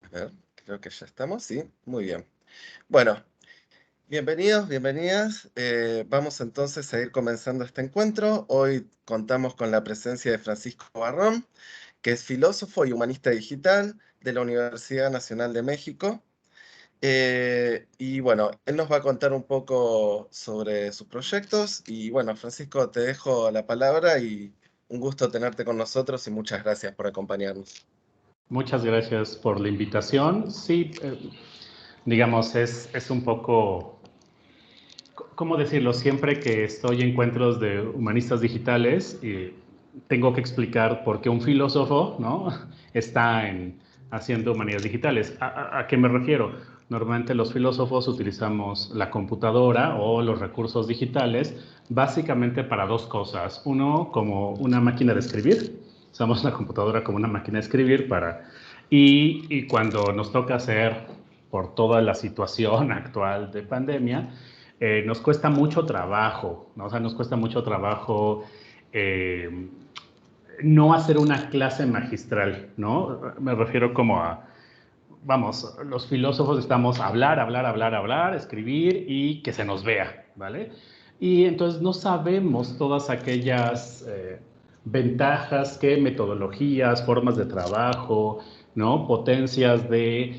A ver, creo que ya estamos, sí, muy bien. Bueno, bienvenidos, bienvenidas. Vamos entonces a ir comenzando este encuentro. Hoy contamos con la presencia de Francisco Barrón, que es filósofo y humanista digital de la Universidad Nacional de México. Y bueno, él nos va a contar un poco sobre sus proyectos. Y bueno, Francisco, te dejo la palabra y un gusto tenerte con nosotros y muchas gracias por acompañarnos. Muchas gracias por la invitación. Sí, digamos, es un poco, ¿cómo decirlo? Siempre que estoy en encuentros de humanistas digitales, tengo que explicar por qué un filósofo, ¿no? está haciendo humanidades digitales. ¿A qué me refiero? Normalmente los filósofos utilizamos la computadora o los recursos digitales básicamente para dos cosas. Uno, como una máquina de escribir. Usamos la computadora como una máquina de escribir y cuando nos toca hacer, por toda la situación actual de pandemia, nos cuesta mucho trabajo, ¿no? O sea, nos cuesta mucho trabajo eh, no hacer una clase magistral, ¿no? Me refiero como a, vamos, los filósofos estamos a hablar, hablar, hablar, hablar, escribir y que se nos vea, ¿vale? Y entonces no sabemos todas aquellas ventajas que metodologías, formas de trabajo, ¿no? Potencias de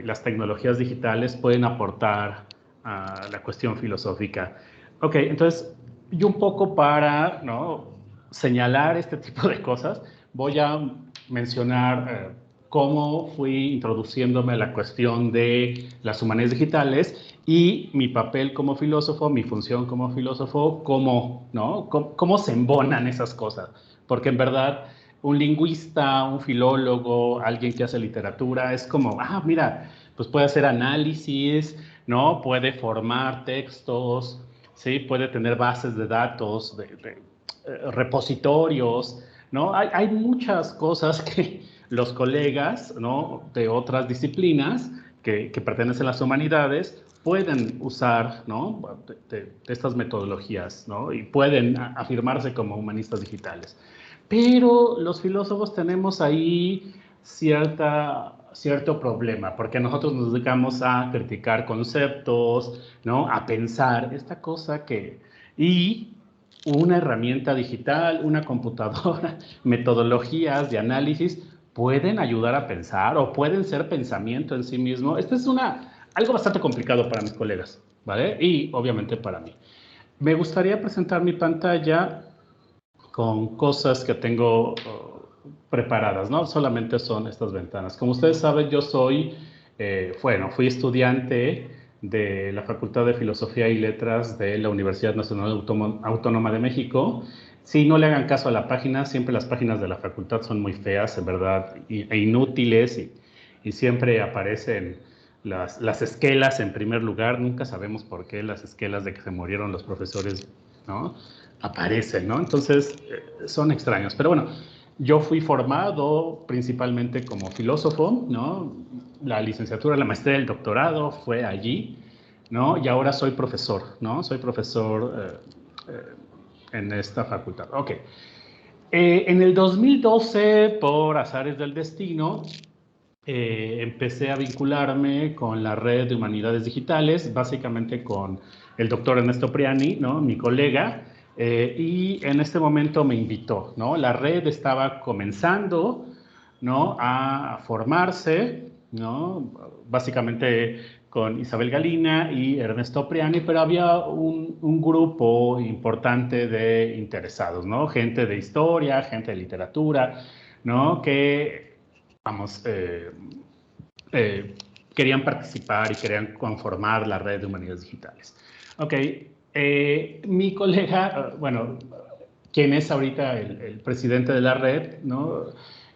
las tecnologías digitales pueden aportar a la cuestión filosófica. Ok, entonces yo un poco para, ¿no? señalar este tipo de cosas, voy a mencionar cómo fui introduciéndome a la cuestión de las humanidades digitales y mi papel como filósofo, mi función como filósofo, cómo, ¿no? cómo se embonan esas cosas. Porque en verdad, un lingüista, un filólogo, alguien que hace literatura, es como, mira, pues puede hacer análisis, ¿no? Puede formar textos, ¿sí? Puede tener bases de datos, repositorios, ¿no? Hay muchas cosas que los colegas, ¿no? de otras disciplinas que pertenecen a las humanidades pueden usar, ¿no? de estas metodologías, ¿no? Y pueden afirmarse como humanistas digitales. Pero los filósofos tenemos ahí cierto problema, porque nosotros nos dedicamos a criticar conceptos, ¿no? A pensar esta cosa que... Y una herramienta digital, una computadora, metodologías de análisis pueden ayudar a pensar o pueden ser pensamiento en sí mismo. Esto es algo bastante complicado para mis colegas, ¿vale? Y obviamente para mí. Me gustaría presentar mi pantalla con cosas que tengo preparadas, ¿no? Solamente son estas ventanas. Como ustedes saben, yo fui estudiante de la Facultad de Filosofía y Letras de la Universidad Nacional Autónoma de México. Si no le hagan caso a la página, siempre las páginas de la facultad son muy feas, en verdad, e inútiles, y siempre aparecen las esquelas en primer lugar. Nunca sabemos por qué las esquelas de que se murieron los profesores, ¿no? aparecen, ¿no? Entonces, son extraños. Pero bueno, yo fui formado principalmente como filósofo, ¿no? La licenciatura, la maestría, el doctorado fue allí, ¿no? Y ahora soy profesor, ¿no? Soy profesor en esta facultad. Ok. En el 2012, por azares del destino, empecé a vincularme con la red de humanidades digitales, básicamente con el doctor Ernesto Priani, ¿no? mi colega, y en este momento me invitó, ¿no? La red estaba comenzando, ¿no? a formarse, ¿no? Básicamente con Isabel Galina y Ernesto Priani, pero había un grupo importante de interesados, ¿no? Gente de historia, gente de literatura, ¿no? Que vamos, eh, querían participar y querían conformar la red de humanidades digitales. Ok, mi colega, bueno, quien es ahorita el presidente de la red, ¿no?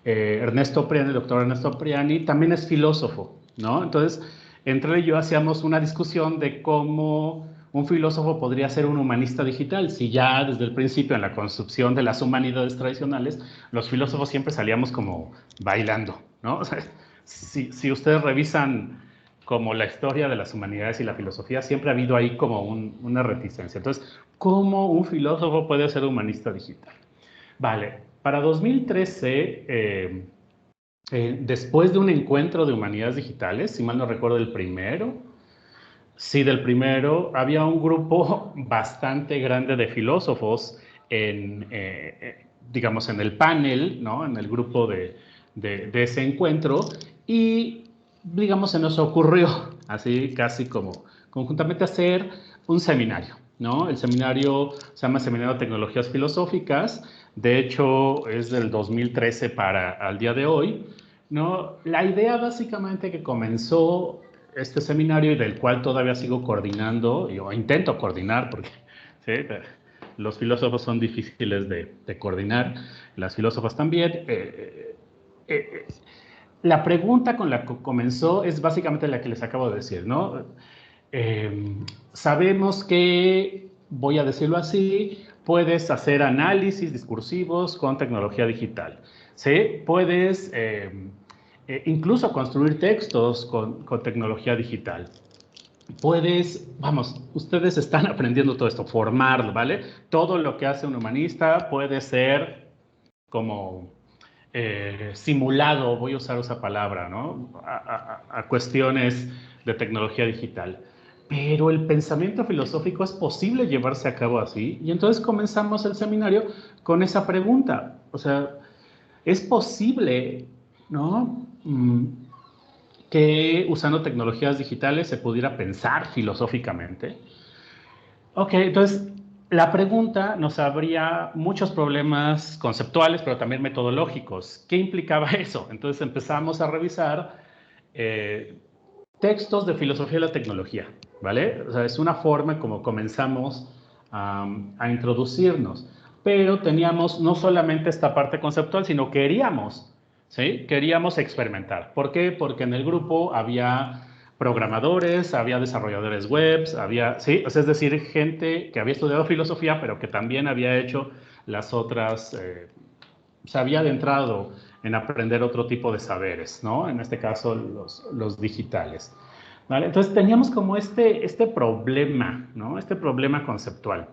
Ernesto Priani, el doctor Ernesto Priani, también es filósofo, ¿no? Entonces, entre él y yo hacíamos una discusión de cómo un filósofo podría ser un humanista digital, si ya desde el principio en la construcción de las humanidades tradicionales, los filósofos siempre salíamos como bailando, ¿no? O sea, si ustedes revisan como la historia de las humanidades y la filosofía, siempre ha habido ahí como una reticencia. Entonces, ¿cómo un filósofo puede ser humanista digital? Vale, para 2013 después de un encuentro de humanidades digitales, si mal no recuerdo el primero, sí, del primero, había un grupo bastante grande de filósofos digamos, en el panel, ¿no? En el grupo de ese encuentro, y, digamos, se nos ocurrió, así casi como conjuntamente, hacer un seminario, ¿no? El seminario se llama Seminario de Tecnologías Filosóficas, de hecho es del 2013 para al día de hoy, ¿no? La idea básicamente que comenzó este seminario y del cual todavía sigo coordinando, o intento coordinar, porque ¿sí? Los filósofos son difíciles de coordinar, las filósofas también. La pregunta con la que comenzó es básicamente la que les acabo de decir, ¿no? Sabemos que, voy a decirlo así, puedes hacer análisis discursivos con tecnología digital, ¿sí? Puedes incluso construir textos con tecnología digital. Puedes, vamos, ustedes están aprendiendo todo esto, formarlo, ¿vale? Todo lo que hace un humanista puede ser como simulado, voy a usar esa palabra, ¿no? A cuestiones de tecnología digital. Pero el pensamiento filosófico es posible llevarse a cabo así. Y entonces comenzamos el seminario con esa pregunta. O sea, ¿es posible, ¿no? Que usando tecnologías digitales se pudiera pensar filosóficamente. Ok, entonces la pregunta nos abría muchos problemas conceptuales, pero también metodológicos. ¿Qué implicaba eso? Entonces empezamos a revisar eh, textos de filosofía de la tecnología, ¿vale? O sea, es una forma como comenzamos a introducirnos, pero teníamos no solamente esta parte conceptual, sino queríamos, ¿sí? Queríamos experimentar. ¿Por qué? Porque en el grupo había programadores, había desarrolladores webs, había, sí, o sea, es decir, gente que había estudiado filosofía, pero que también había hecho las otras, se había adentrado en aprender otro tipo de saberes, ¿no? En este caso, los digitales. ¿Vale? Entonces teníamos como este problema, ¿no? Este problema conceptual,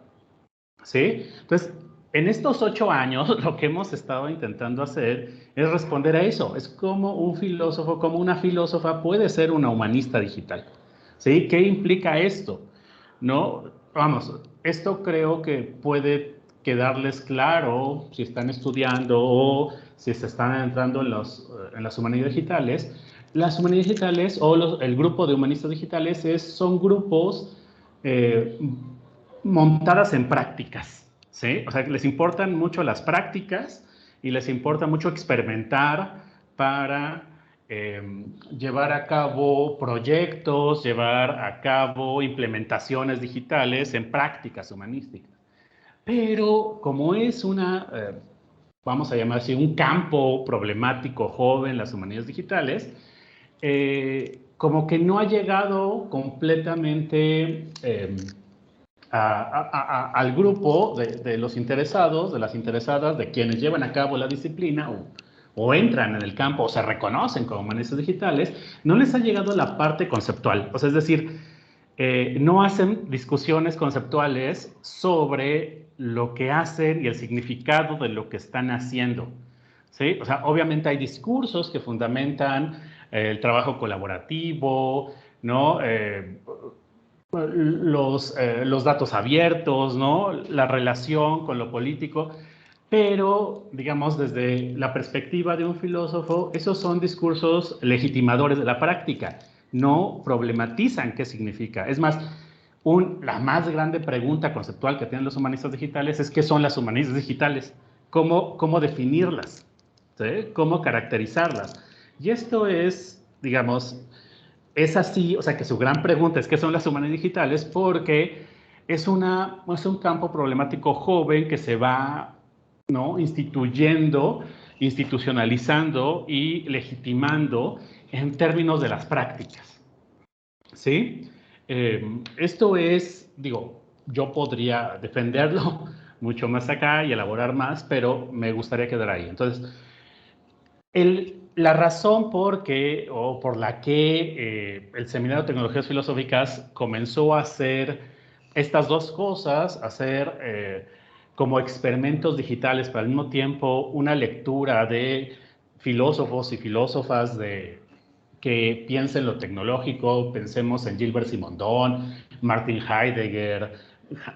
¿sí? Entonces, en estos 8 años, lo que hemos estado intentando hacer es responder a eso. Es como un filósofo, como una filósofa puede ser una humanista digital, ¿sí? ¿Qué implica esto? ¿No? Vamos, esto creo que puede quedarles claro si están estudiando o si se están entrando en las humanidades digitales. Las humanidades digitales o el grupo de humanistas digitales son grupos eh, montadas en prácticas, ¿sí? O sea, que les importan mucho las prácticas y les importa mucho experimentar para llevar a cabo proyectos, llevar a cabo implementaciones digitales en prácticas humanísticas. Pero como es vamos a llamar así, un campo problemático joven, las humanidades digitales, como que no ha llegado completamente al grupo de los interesados, de las interesadas, de quienes llevan a cabo la disciplina o entran en el campo o se reconocen como humanistas digitales, no les ha llegado la parte conceptual. O sea, es decir, no hacen discusiones conceptuales sobre lo que hacen y el significado de lo que están haciendo. ¿Sí? O sea, obviamente hay discursos que fundamentan el trabajo colaborativo, ¿no? Los datos abiertos, ¿no? La relación con lo político, pero, digamos, desde la perspectiva de un filósofo, esos son discursos legitimadores de la práctica, no problematizan qué significa. Es más, la más grande pregunta conceptual que tienen los humanistas digitales es qué son las humanistas digitales, cómo definirlas, ¿sí? Cómo caracterizarlas. Y esto es, digamos, es así, o sea, que su gran pregunta es qué son las humanidades digitales, porque es un campo problemático joven que se va, ¿no? Institucionalizando y legitimando en términos de las prácticas, ¿sí? Esto es, digo, yo podría defenderlo mucho más acá y elaborar más, pero me gustaría quedar ahí. Entonces, la razón por la que el Seminario de Tecnologías Filosóficas comenzó a hacer estas dos cosas, hacer como experimentos digitales, pero al mismo tiempo una lectura de filósofos y filósofas que piensen lo tecnológico. Pensemos en Gilbert Simondon, Martin Heidegger,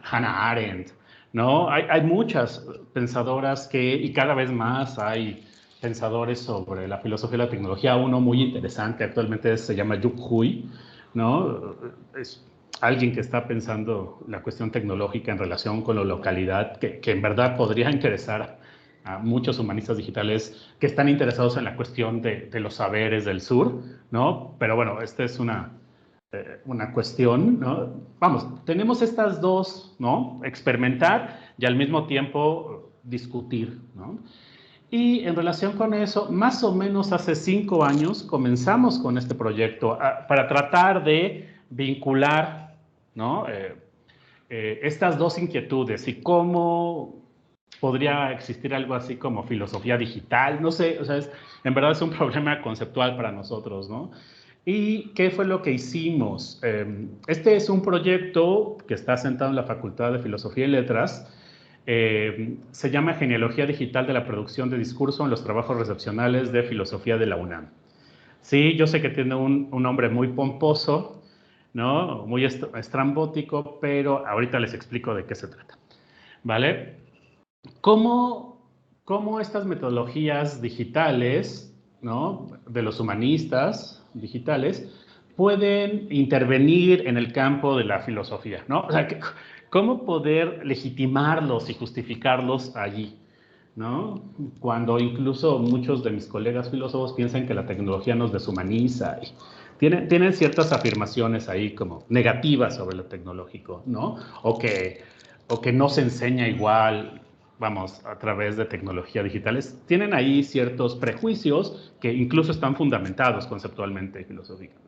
Hannah Arendt, ¿no? Hay muchas pensadoras y cada vez más hay pensadores sobre la filosofía y la tecnología. Uno muy interesante actualmente se llama Yuk Hui, ¿no? Es alguien que está pensando la cuestión tecnológica en relación con la localidad, que en verdad podría interesar a muchos humanistas digitales que están interesados en la cuestión de los saberes del sur, ¿no? Pero bueno, esta es una cuestión, ¿no? Vamos, tenemos estas dos, ¿no? Experimentar y al mismo tiempo discutir, ¿no? Y en relación con eso, más o menos hace 5 años comenzamos con este proyecto para tratar de vincular, ¿no? Estas dos inquietudes y cómo podría existir algo así como filosofía digital, no sé, o sea, en verdad es un problema conceptual para nosotros, ¿no? ¿Y qué fue lo que hicimos? Este es un proyecto que está sentado en la Facultad de Filosofía y Letras. Se llama Genealogía Digital de la Producción de Discurso en los Trabajos Recepcionales de Filosofía de la UNAM. Sí, yo sé que tiene un nombre muy pomposo, ¿no? Muy estrambótico, pero ahorita les explico de qué se trata, ¿vale? ¿Cómo estas metodologías digitales, ¿no? De los humanistas digitales pueden intervenir en el campo de la filosofía, ¿no? O sea, ¿cómo poder legitimarlos y justificarlos allí, ¿no? Cuando incluso muchos de mis colegas filósofos piensan que la tecnología nos deshumaniza y tienen ciertas afirmaciones ahí como negativas sobre lo tecnológico, ¿no? O que no se enseña igual, vamos, a través de tecnología digitales. Tienen ahí ciertos prejuicios que incluso están fundamentados conceptualmente y filosóficamente.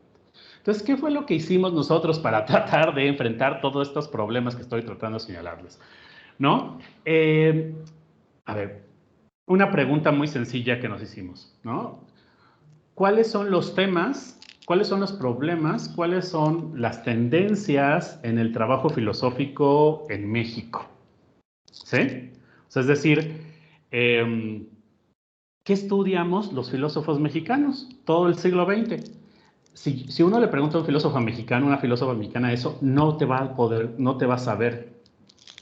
Entonces, ¿qué fue lo que hicimos nosotros para tratar de enfrentar todos estos problemas que estoy tratando de señalarles? ¿No? A ver, una pregunta muy sencilla que nos hicimos, ¿no? ¿Cuáles son los temas, cuáles son los problemas, cuáles son las tendencias en el trabajo filosófico en México? ¿Sí? O sea, es decir, ¿qué estudiamos los filósofos mexicanos todo el siglo XX? Si uno le pregunta a un filósofo mexicano, una filósofa mexicana eso, no te va a poder, no te va a saber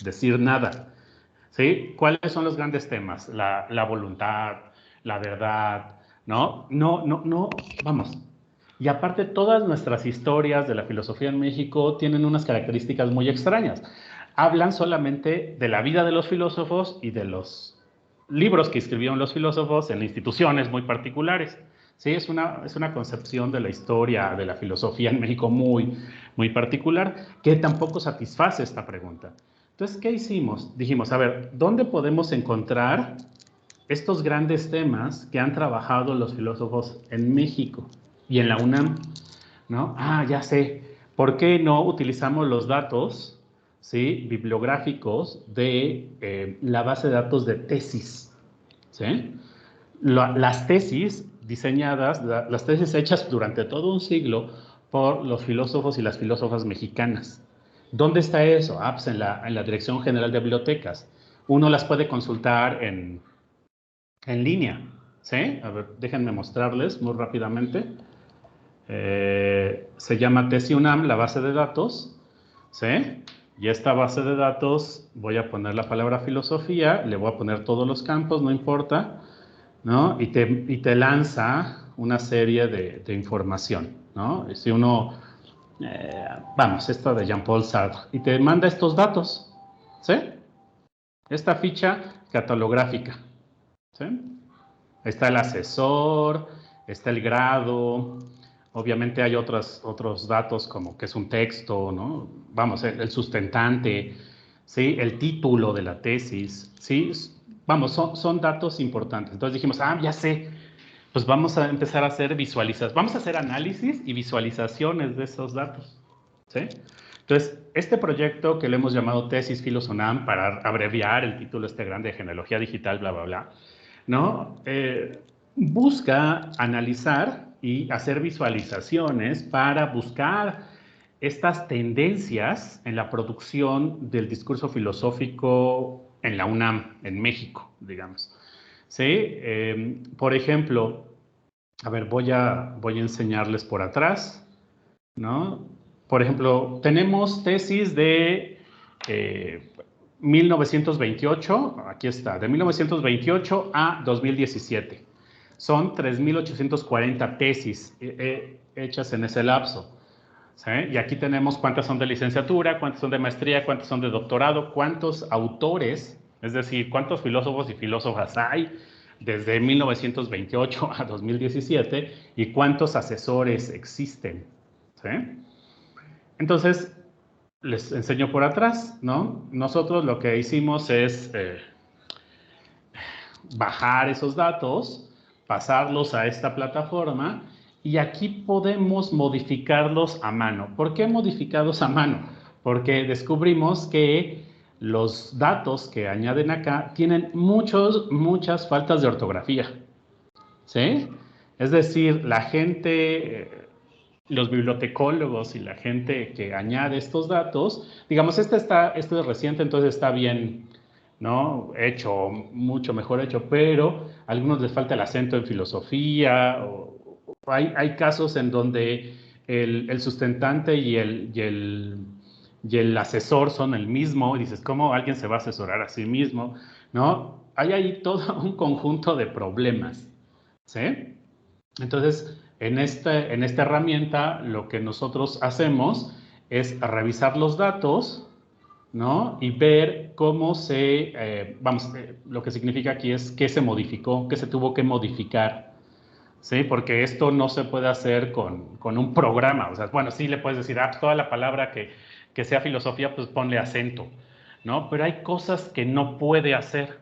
decir nada. ¿Sí? ¿Cuáles son los grandes temas? La voluntad, la verdad, ¿no? No, vamos. Y aparte, todas nuestras historias de la filosofía en México tienen unas características muy extrañas. Hablan solamente de la vida de los filósofos y de los libros que escribieron los filósofos en instituciones muy particulares. Sí, es una concepción de la historia, de la filosofía en México muy particular, que tampoco satisface esta pregunta. Entonces, ¿qué hicimos? Dijimos, a ver, ¿dónde podemos encontrar estos grandes temas que han trabajado los filósofos en México y en la UNAM? ¿No? Ah, ya sé. ¿Por qué no utilizamos los datos, ¿sí? Bibliográficos de la base de datos de tesis? ¿Sí? Las tesis diseñadas, las tesis hechas durante todo un siglo por los filósofos y las filósofas mexicanas. ¿Dónde está eso? Ah, pues en la Dirección General de Bibliotecas. Uno las puede consultar en línea. ¿Sí? A ver, déjenme mostrarles muy rápidamente. Se llama TesiUNAM, la base de datos. ¿Sí? Y esta base de datos, voy a poner la palabra filosofía, le voy a poner todos los campos, no importa, ¿no? Y te lanza una serie de información, ¿no? Si uno, vamos, esto de Jean-Paul Sartre, y te manda estos datos, ¿sí? Esta ficha catalográfica, ¿sí? Está el asesor, está el grado, obviamente hay otros datos como que es un texto, ¿no? Vamos, el sustentante, ¿sí? El título de la tesis, ¿sí? Vamos, son datos importantes. Entonces dijimos, ah, ya sé, pues vamos a empezar a hacer visualizaciones, vamos a hacer análisis y visualizaciones de esos datos, ¿sí? Entonces, este proyecto que le hemos llamado Tesis Filosonam, para abreviar el título este grande de genealogía digital, bla, bla, bla, ¿no? Busca analizar y hacer visualizaciones para buscar estas tendencias en la producción del discurso filosófico en la UNAM, en México, digamos. ¿sí? Por ejemplo, a ver, voy a enseñarles por atrás, ¿no? Por ejemplo, tenemos tesis de 1928, aquí está, de 1928 a 2017. Son 3.840 tesis hechas en ese lapso. ¿Sí? Y aquí tenemos cuántas son de licenciatura, cuántas son de maestría, cuántas son de doctorado, cuántos autores, es decir, cuántos filósofos y filósofas hay desde 1928 a 2017 y cuántos asesores existen. ¿Sí? Entonces, les enseño por atrás, ¿no? Nosotros lo que hicimos es bajar esos datos, pasarlos a esta plataforma y aquí podemos modificarlos a mano. ¿Por qué modificados a mano? Porque descubrimos que los datos que añaden acá tienen muchas faltas de ortografía, ¿sí? Es decir, la gente, los bibliotecólogos y la gente que añade estos datos, digamos, este es reciente, entonces está bien, ¿no? Hecho, mucho mejor hecho, pero a algunos les falta el acento en filosofía, o hay casos en donde el sustentante y el asesor son el mismo, y dices, ¿cómo alguien se va a asesorar a sí mismo? ¿No? Hay ahí todo un conjunto de problemas, ¿sí? Entonces, en esta herramienta, lo que nosotros hacemos es revisar los datos, ¿no? Y ver cómo lo que significa aquí es qué se modificó, qué se tuvo que modificar, ¿sí? Porque esto no se puede hacer con un programa. O sea, bueno, sí le puedes decir, toda la palabra que sea filosofía, pues ponle acento, ¿no? Pero hay cosas que no puede hacer,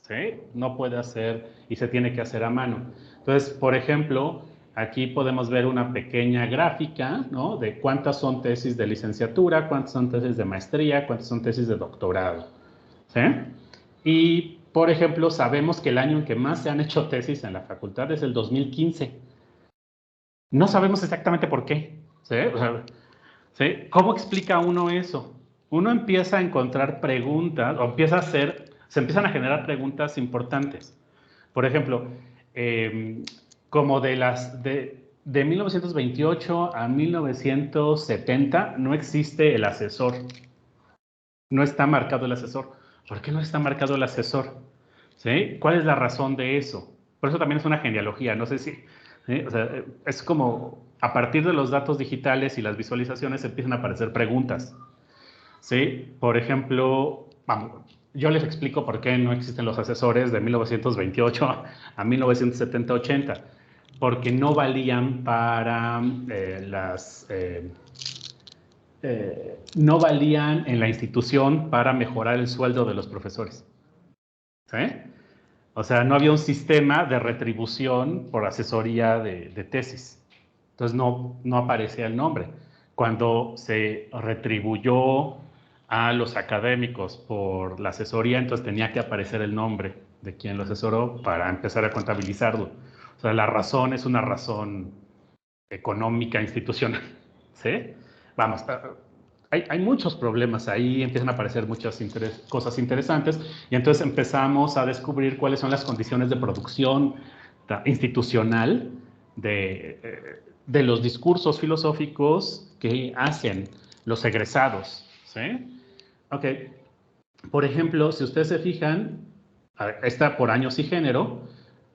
¿sí? No puede hacer y se tiene que hacer a mano. Entonces, por ejemplo, aquí podemos ver una pequeña gráfica, ¿no? De cuántas son tesis de licenciatura, cuántas son tesis de maestría, cuántas son tesis de doctorado, ¿sí? Y, por ejemplo, sabemos que el año en que más se han hecho tesis en la facultad es el 2015. No sabemos exactamente por qué, ¿sí? O sea, ¿sí? ¿Cómo explica uno eso? Uno empieza a encontrar preguntas, o se empiezan a generar preguntas importantes. Por ejemplo, como de 1928 a 1970 no existe el asesor. No está marcado el asesor. ¿Por qué no está marcado el asesor? ¿Sí? ¿Cuál es la razón de eso? Por eso también es una genealogía, no sé si, ¿sí? O sea, es como a partir de los datos digitales y las visualizaciones empiezan a aparecer preguntas, ¿sí? Por ejemplo, vamos, yo les explico por qué no existen los asesores de 1928 a 1970-80, porque no valían para no valían en la institución para mejorar el sueldo de los profesores, ¿sí? O sea, no había un sistema de retribución por asesoría de tesis. Entonces no aparecía el nombre. Cuando se retribuyó a los académicos por la asesoría, entonces tenía que aparecer el nombre de quien lo asesoró para empezar a contabilizarlo. O sea, la razón es una razón económica, institucional, ¿sí? Vamos, hay muchos problemas ahí, empiezan a aparecer muchas cosas interesantes y entonces empezamos a descubrir cuáles son las condiciones de producción institucional de los discursos filosóficos que hacen los egresados, ¿sí? Ok, por ejemplo, si ustedes se fijan, está por años y género,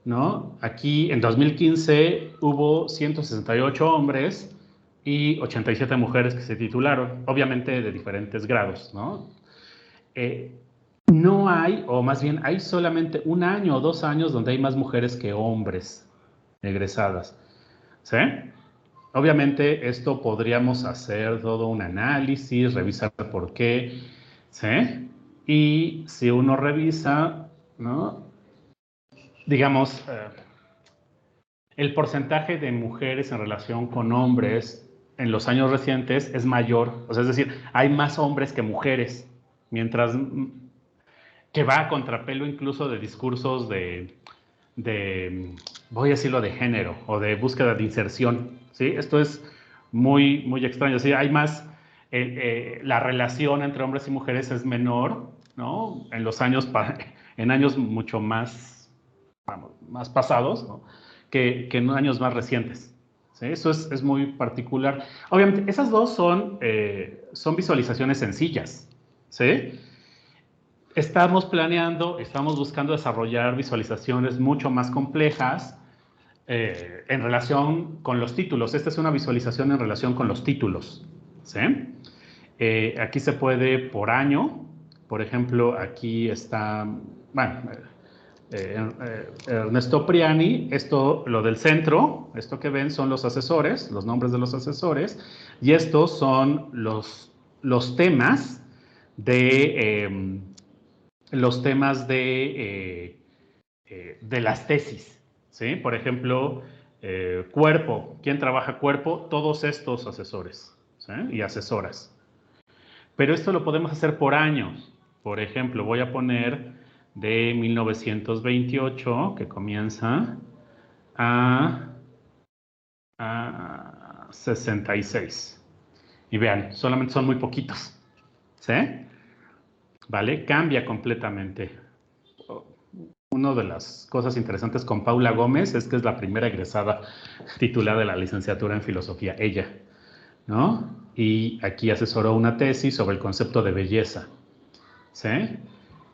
¿no? Aquí en 2015 hubo 168 hombres y 87 mujeres que se titularon, obviamente de diferentes grados, ¿no? Eh, no hay, o más bien hay solamente un año o 2 años donde hay más mujeres que hombres egresadas, ¿sí? Obviamente esto podríamos hacer todo un análisis, revisar por qué, ¿sí? Y si uno revisa, ¿no? Digamos, el porcentaje de mujeres en relación con hombres en los años recientes es mayor, o sea, es decir, hay más hombres que mujeres, mientras que va a contrapelo incluso de discursos voy a decirlo, de género o de búsqueda de inserción, ¿sí? Esto es muy extraño, ¿sí? Hay más, la relación entre hombres y mujeres es menor, ¿no? En años mucho más vamos, más pasados, ¿no? que en años más recientes. ¿Sí? Eso es muy particular. Obviamente, esas dos son visualizaciones sencillas. ¿Sí? Estamos buscando desarrollar visualizaciones mucho más complejas en relación con los títulos. Esta es una visualización en relación con los títulos. ¿Sí? Aquí se puede por año. Por ejemplo, aquí está, bueno, Ernesto Priani, lo del centro, esto que ven son los asesores, los nombres de los asesores, y estos son los temas de de las tesis, ¿sí? Por ejemplo, cuerpo, ¿quién trabaja cuerpo? Todos estos asesores, ¿sí? Y asesoras. Pero esto lo podemos hacer por años. Por ejemplo, voy a poner de 1928, que comienza, a 66. Y vean, solamente son muy poquitos. ¿Sí? ¿Vale? Cambia completamente. Una de las cosas interesantes con Paula Gómez es que es la primera egresada titulada de la licenciatura en filosofía, ella, ¿no? Y aquí asesoró una tesis sobre el concepto de belleza. ¿Sí?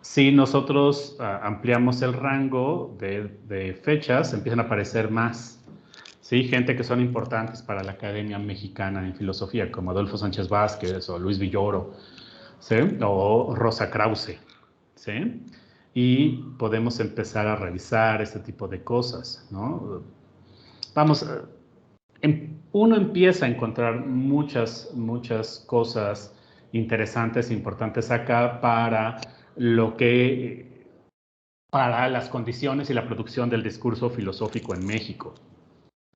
Si nosotros ampliamos el rango de fechas, empiezan a aparecer más. ¿Sí? Gente que son importantes para la Academia Mexicana en Filosofía, como Adolfo Sánchez Vázquez o Luis Villoro, ¿sí? O Rosa Krause. ¿Sí? Y podemos empezar a revisar este tipo de cosas, ¿no? Vamos, uno empieza a encontrar muchas cosas interesantes, importantes acá para las condiciones y la producción del discurso filosófico en México.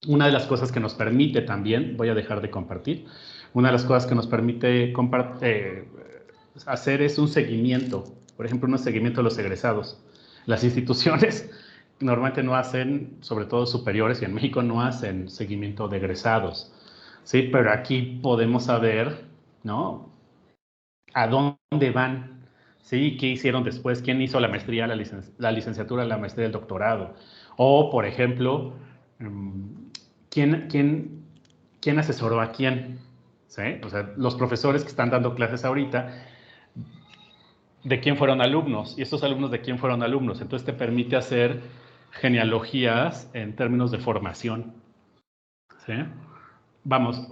Una de las cosas que nos permite también, voy a dejar de compartir, una de las cosas que nos permite hacer es un seguimiento, por ejemplo, un seguimiento de los egresados. Las instituciones normalmente no hacen, sobre todo superiores, y en México no hacen seguimiento de egresados, ¿sí? Pero aquí podemos saber, ¿no? A dónde van, ¿sí? ¿Qué hicieron después? ¿Quién hizo la maestría, la licenciatura, la maestría, el doctorado? O, por ejemplo, ¿quién asesoró a quién? ¿Sí? O sea, los profesores que están dando clases ahorita, ¿de quién fueron alumnos? Y estos alumnos, ¿de quién fueron alumnos? Entonces te permite hacer genealogías en términos de formación. ¿Sí? Vamos,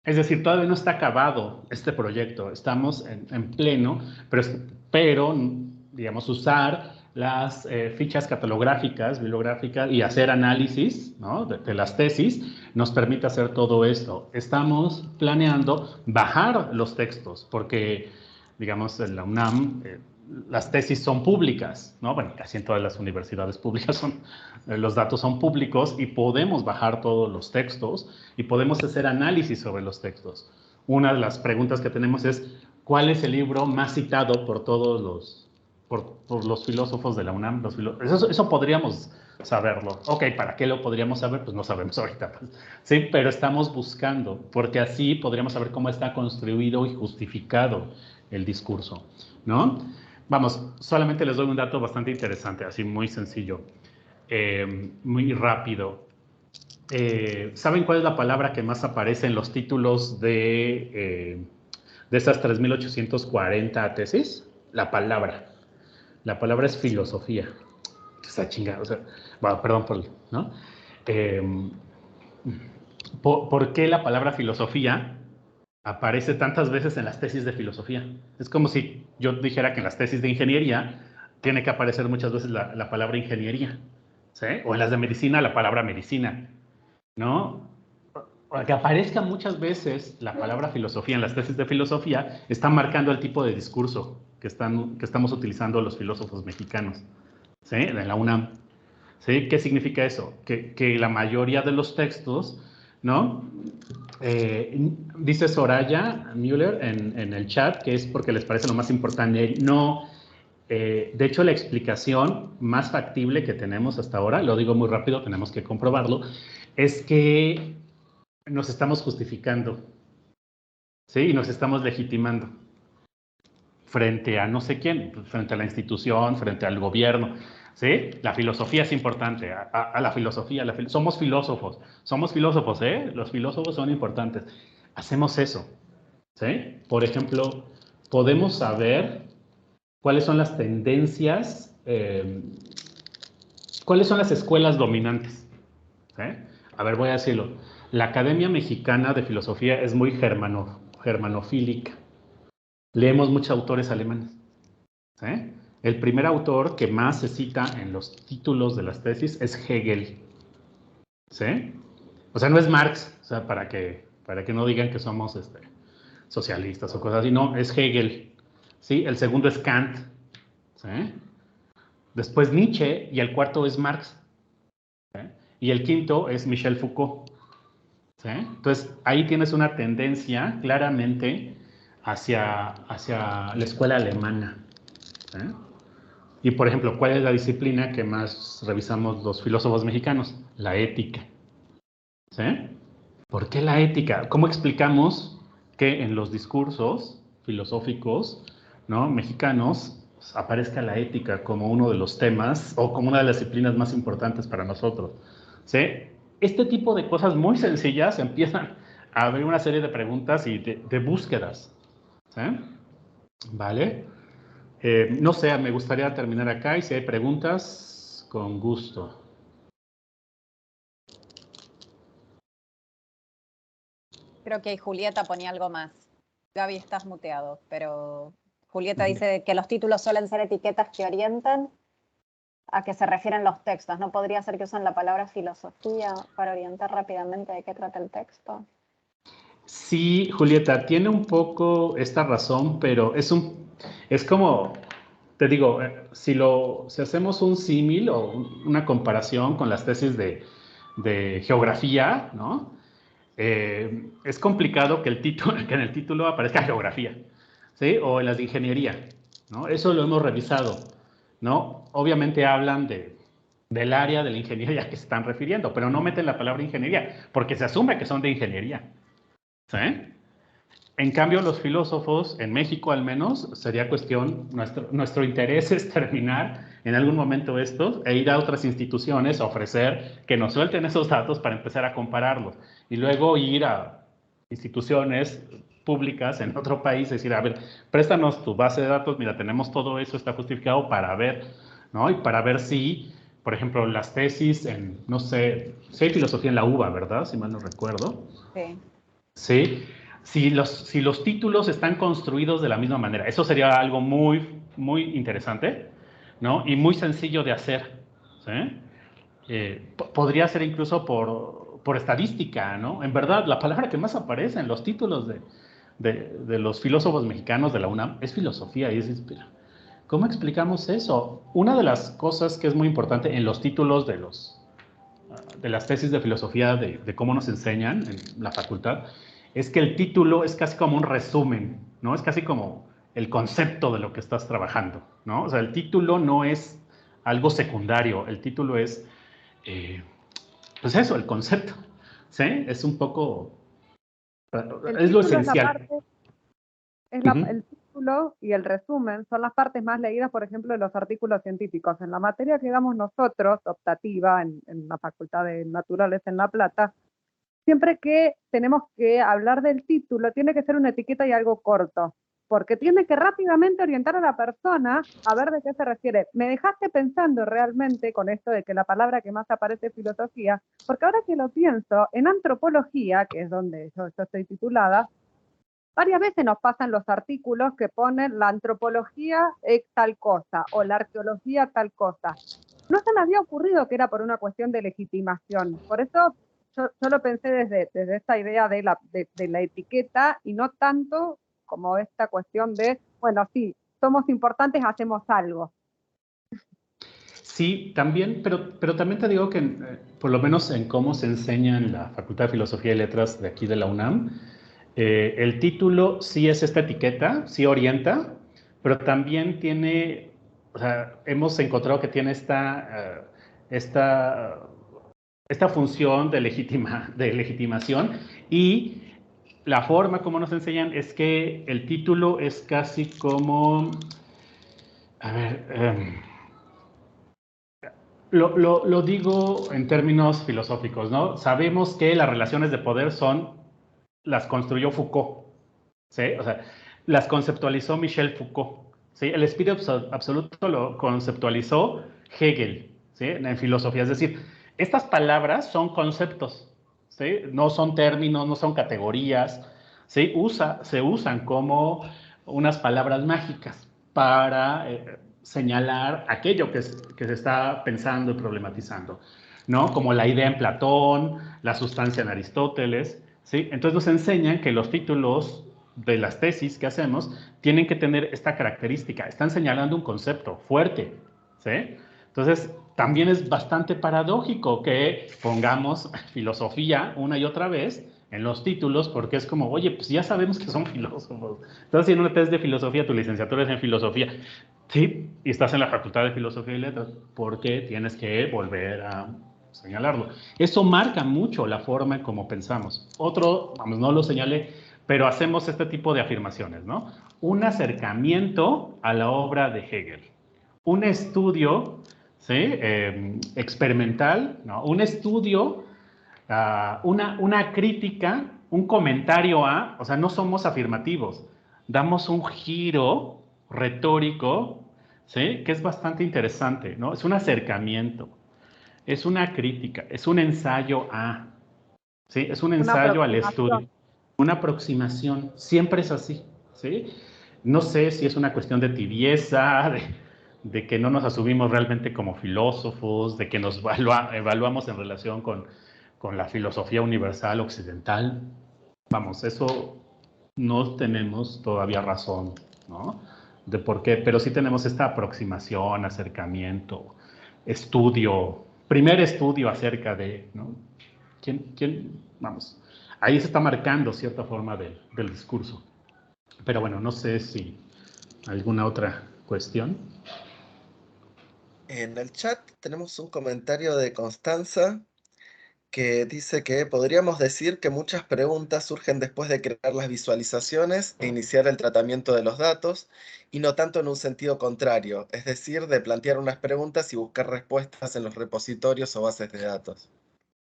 es decir, todavía no está acabado este proyecto, estamos en pleno, pero, digamos, usar las fichas catalográficas, bibliográficas y hacer análisis, ¿no? de las tesis nos permite hacer todo esto. Estamos planeando bajar los textos porque, digamos, en la UNAM las tesis son públicas, ¿no? Bueno, casi en todas las universidades públicas los datos son públicos y podemos bajar todos los textos y podemos hacer análisis sobre los textos. Una de las preguntas que tenemos es, ¿cuál es el libro más citado por todos por los filósofos de la UNAM? Eso podríamos saberlo. Ok, ¿para qué lo podríamos saber? Pues no sabemos ahorita. Sí, pero estamos buscando, porque así podríamos saber cómo está construido y justificado el discurso, ¿no? Vamos, solamente les doy un dato bastante interesante, así muy sencillo, muy rápido. ¿Saben cuál es la palabra que más aparece en los títulos de estas 3.840 tesis? La palabra. La palabra es filosofía. Está chingada. O sea, bueno, perdón por, ¿no? Eh, ¿Por qué la palabra filosofía aparece tantas veces en las tesis de filosofía? Es como si yo dijera que en las tesis de ingeniería tiene que aparecer muchas veces la palabra ingeniería, ¿sí? O en las de medicina la palabra medicina, ¿no? Para que aparezca muchas veces la palabra filosofía en las tesis de filosofía, está marcando el tipo de discurso que estamos utilizando los filósofos mexicanos, ¿sí? En la UNAM. ¿Sí? ¿Qué significa eso? Que la mayoría de los textos, ¿no? Dice Soraya Müller en el chat que es porque les parece lo más importante. No, de hecho, la explicación más factible que tenemos hasta ahora, lo digo muy rápido, tenemos que comprobarlo, es que nos estamos justificando, ¿sí? Y nos estamos legitimando frente a no sé quién, frente a la institución, frente al gobierno. ¿sí? La filosofía es importante, a la filosofía, somos filósofos, ¿eh? Los filósofos son importantes. Hacemos eso, ¿sí? Por ejemplo, podemos saber cuáles son las tendencias, cuáles son las escuelas dominantes, ¿sí? A ver, voy a decirlo. La Academia Mexicana de Filosofía es muy germanofílica. Leemos muchos autores alemanes, ¿sí? El primer autor que más se cita en los títulos de las tesis es Hegel, ¿sí? O sea, no es Marx, o sea, para que no digan que somos socialistas o cosas así, no, es Hegel, ¿sí? El segundo es Kant, ¿sí? Después Nietzsche y el cuarto es Marx, ¿sí? Y el quinto es Michel Foucault, ¿sí? Entonces, ahí tienes una tendencia claramente hacia la escuela alemana, ¿sí? Y, por ejemplo, ¿cuál es la disciplina que más revisamos los filósofos mexicanos? La ética, ¿sí? ¿Por qué la ética? ¿Cómo explicamos que en los discursos filosóficos, ¿no?, mexicanos aparezca la ética como uno de los temas o como una de las disciplinas más importantes para nosotros? ¿Sí? Este tipo de cosas muy sencillas empiezan a abrir una serie de preguntas y de búsquedas, ¿sí? ¿Vale? No sé, me gustaría terminar acá y si hay preguntas, con gusto. Creo que Julieta ponía algo más. Gaby, estás muteado, pero Julieta dice que los títulos suelen ser etiquetas que orientan a qué se refieren los textos. ¿No podría ser que usan la palabra filosofía para orientar rápidamente de qué trata el texto? Sí, Julieta, tiene un poco esta razón, pero es como, te digo, si hacemos un símil o una comparación con las tesis de geografía, ¿no? Es complicado que en el título aparezca geografía, ¿sí? O en las de ingeniería, ¿no? Eso lo hemos revisado, ¿no? Obviamente hablan del área de la ingeniería que se están refiriendo, pero no meten la palabra ingeniería, porque se asume que son de ingeniería, ¿sí? En cambio, los filósofos, en México al menos, sería cuestión, nuestro interés es terminar en algún momento estos e ir a otras instituciones a ofrecer que nos suelten esos datos para empezar a compararlos. Y luego ir a instituciones públicas en otro país y decir, a ver, préstanos tu base de datos, mira, tenemos todo eso, está justificado para ver, ¿no? Y para ver si, por ejemplo, las tesis en, no sé, si hay filosofía en la UBA, ¿verdad? Si mal no recuerdo. Sí. Sí, si los títulos están construidos de la misma manera. Eso sería algo muy, muy interesante, ¿no? Y muy sencillo de hacer, ¿sí? Podría ser incluso por estadística, ¿no? En verdad, la palabra que más aparece en los títulos de los filósofos mexicanos de la UNAM es filosofía. Y es, ¿cómo explicamos eso? Una de las cosas que es muy importante en los títulos de las tesis de filosofía, de cómo nos enseñan en la facultad, es que el título es casi como un resumen, ¿no? Es casi como el concepto de lo que estás trabajando, ¿no? O sea, el título no es algo secundario, el título es, pues eso, el concepto, ¿sí? Es un poco, El es lo título es la esencial. parte, el título y el resumen son las partes más leídas, por ejemplo, de los artículos científicos. En la materia que damos nosotros, optativa, en la Facultad de Naturales en La Plata, siempre que tenemos que hablar del título, tiene que ser una etiqueta y algo corto, porque tiene que rápidamente orientar a la persona a ver de qué se refiere. Me dejaste pensando realmente con esto de que la palabra que más aparece es filosofía, porque ahora que lo pienso, en antropología, que es donde yo estoy titulada, varias veces nos pasan los artículos que ponen la antropología es tal cosa o la arqueología tal cosa. No se me había ocurrido que era por una cuestión de legitimación. Por eso yo lo pensé desde esta idea de la etiqueta y no tanto como esta cuestión de, bueno, sí, somos importantes, hacemos algo. Sí, también, pero también te digo que por lo menos en cómo se enseña en la Facultad de Filosofía y Letras de aquí de la UNAM, el título sí es esta etiqueta, sí orienta, pero también tiene, o sea, hemos encontrado que tiene esta, esta función de legitimación y la forma como nos enseñan es que el título es casi como, a ver, lo digo en términos filosóficos, ¿no? Sabemos que las relaciones de poder las construyó Foucault, ¿sí? O sea, las conceptualizó Michel Foucault, ¿sí? El espíritu absoluto lo conceptualizó Hegel, ¿sí? En filosofía. Es decir, estas palabras son conceptos, ¿sí? No son términos, no son categorías, ¿sí? Se usan como unas palabras mágicas para señalar aquello que se está pensando y problematizando, ¿no? Como la idea en Platón, la sustancia en Aristóteles, ¿sí? Entonces nos enseñan que los títulos de las tesis que hacemos tienen que tener esta característica. Están señalando un concepto fuerte, ¿sí? Entonces, también es bastante paradójico que pongamos filosofía una y otra vez en los títulos, porque es como, oye, pues ya sabemos que son filósofos. Estás haciendo una tesis de filosofía, tu licenciatura es en filosofía, sí, y estás en la Facultad de Filosofía y Letras, porque tienes que volver a señalarlo. Eso marca mucho la forma en cómo pensamos. Otro, vamos, no lo señalé, pero hacemos este tipo de afirmaciones, ¿no? Un acercamiento a la obra de Hegel, un estudio, ¿sí? Experimental, ¿no? Un estudio, una crítica, un comentario a, o sea, no somos afirmativos, damos un giro retórico, ¿sí? Que es bastante interesante, ¿no? Es un acercamiento, es una crítica, es un ensayo a, ¿sí? Es un ensayo al estudio, una aproximación, siempre es así, ¿sí? No sé si es una cuestión de tibieza, de que no nos asumimos realmente como filósofos, de que nos evaluamos en relación con la filosofía universal occidental. Vamos, eso no tenemos todavía razón, ¿no? De por qué, pero sí tenemos esta aproximación, acercamiento, primer estudio acerca de, ¿no? Vamos, ahí se está marcando cierta forma del discurso. Pero bueno, no sé si alguna otra cuestión. En el chat tenemos un comentario de Constanza que dice que podríamos decir que muchas preguntas surgen después de crear las visualizaciones e iniciar el tratamiento de los datos, y no tanto en un sentido contrario, es decir, de plantear unas preguntas y buscar respuestas en los repositorios o bases de datos.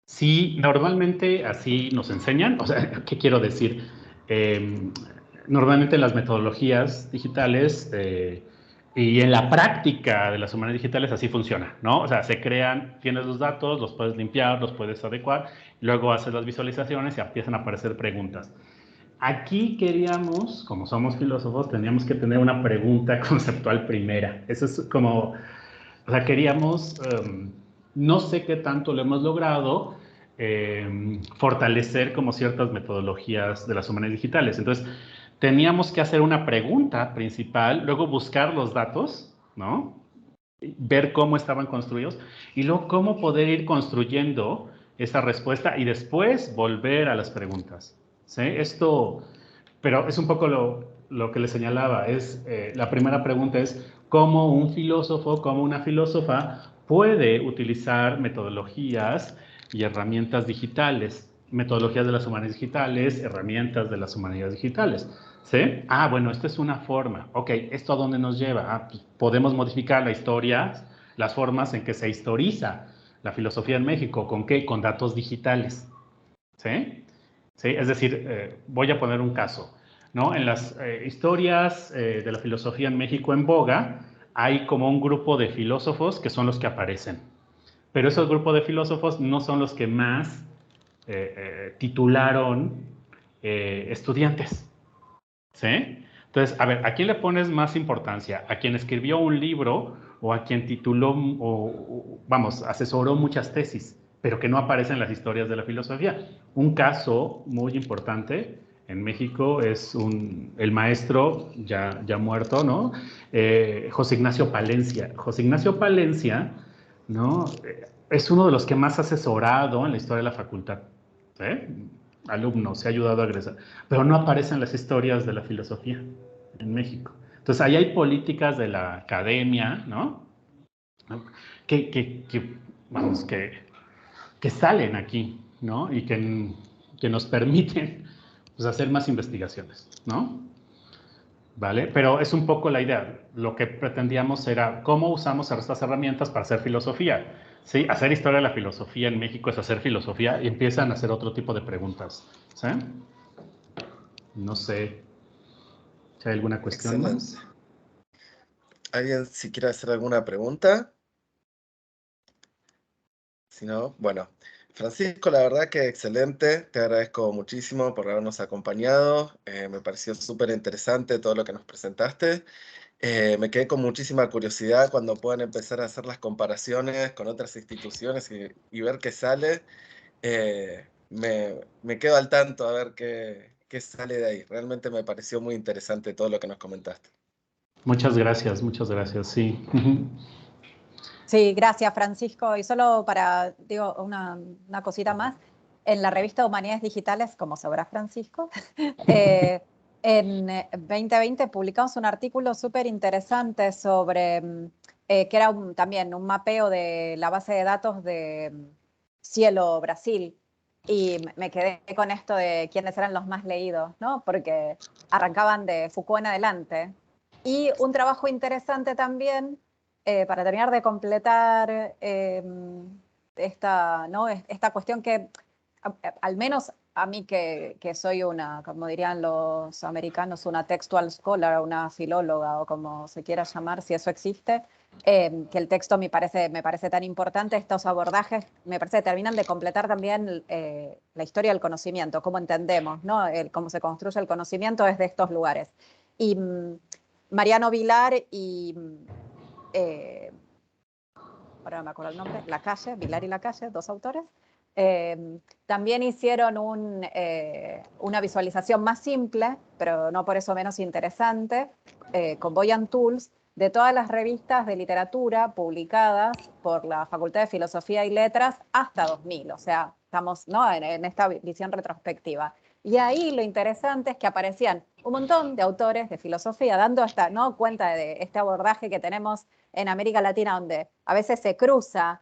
Sí, normalmente así nos enseñan. O sea, ¿qué quiero decir? Normalmente en las metodologías digitales y en la práctica de las humanidades digitales así funciona, ¿no? O sea, se crean, tienes los datos, los puedes limpiar, los puedes adecuar, luego haces las visualizaciones y empiezan a aparecer preguntas. Aquí queríamos, como somos filósofos, teníamos que tener una pregunta conceptual primera. Eso es como, o sea, queríamos, no sé qué tanto lo hemos logrado, fortalecer como ciertas metodologías de las humanidades digitales. Entonces, teníamos que hacer una pregunta principal, luego buscar los datos, ¿no? Ver cómo estaban construidos y luego cómo poder ir construyendo esa respuesta y después volver a las preguntas, ¿sí? Esto, pero es un poco lo que le señalaba, la primera pregunta es cómo un filósofo, cómo una filósofa puede utilizar metodologías y herramientas digitales, metodologías de las humanidades digitales, herramientas de las humanidades digitales, ¿sí? Ah, bueno, esta es una forma. Ok, ¿esto a dónde nos lleva? Ah, pues podemos modificar la historia, las formas en que se historiza la filosofía en México. ¿Con qué? Con datos digitales, ¿sí? ¿Sí? Es decir, voy a poner un caso, ¿no? En las historias de la filosofía en México en boga, hay como un grupo de filósofos que son los que aparecen. Pero esos grupos de filósofos no son los que más titularon estudiantes, ¿sí? Entonces, a ver, ¿a quién le pones más importancia? ¿A quien escribió un libro o a quien tituló vamos, asesoró muchas tesis, pero que no aparecen en las historias de la filosofía? Un caso muy importante en México es el maestro ya muerto, ¿no? José Ignacio Palencia. José Ignacio Palencia, ¿no? Es uno de los que más ha asesorado en la historia de la facultad, ¿sí? Alumno, se ha ayudado a egresar, pero no aparecen las historias de la filosofía en México. Entonces, ahí hay políticas de la academia, ¿no? Vamos, que salen aquí, ¿no? Y que nos permiten pues, hacer más investigaciones, ¿no? ¿Vale? Pero es un poco la idea. Lo que pretendíamos era cómo usamos estas herramientas para hacer filosofía. Sí, hacer historia de la filosofía en México es hacer filosofía y empiezan a hacer otro tipo de preguntas. ¿Sí? No sé si hay alguna cuestión Excelente. más. ¿Alguien si quiere hacer alguna pregunta? Si no, bueno. Francisco, la verdad que excelente. Te agradezco muchísimo por habernos acompañado. Me pareció súper interesante todo lo que nos presentaste. Me quedé con muchísima curiosidad cuando puedan empezar a hacer las comparaciones con otras instituciones y ver qué sale. Me quedo al tanto a ver qué sale de ahí. Realmente me pareció muy interesante todo lo que nos comentaste. Muchas gracias, sí. Sí, gracias, Francisco. Y solo para, digo, una cosita más. En la revista Humanidades Digitales, como sabrá Francisco, en 2020 publicamos un artículo súper interesante sobre, que era también un mapeo de la base de datos de Cielo Brasil. Y me quedé con esto de quiénes eran los más leídos, ¿no? Porque arrancaban de Foucault en adelante. Y un trabajo interesante también para terminar de completar esta cuestión que, al menos a mí que soy una, como dirían los americanos, una textual scholar, una filóloga o como se quiera llamar, si eso existe, que el texto me parece tan importante, estos abordajes me parece que terminan de completar también la historia del conocimiento, cómo entendemos, ¿no? Cómo se construye el conocimiento desde estos lugares. Y Mariano Vilar y ahora no me acuerdo el nombre, Lacalle, Vilar y Lacalle, dos autores, también hicieron una visualización más simple, pero no por eso menos interesante, con Voyant Tools, de todas las revistas de literatura publicadas por la Facultad de Filosofía y Letras hasta 2000, o sea, estamos, ¿no?, en esta visión retrospectiva. Y ahí lo interesante es que aparecían un montón de autores de filosofía dando ¿no?, cuenta de este abordaje que tenemos en América Latina, donde a veces se cruza,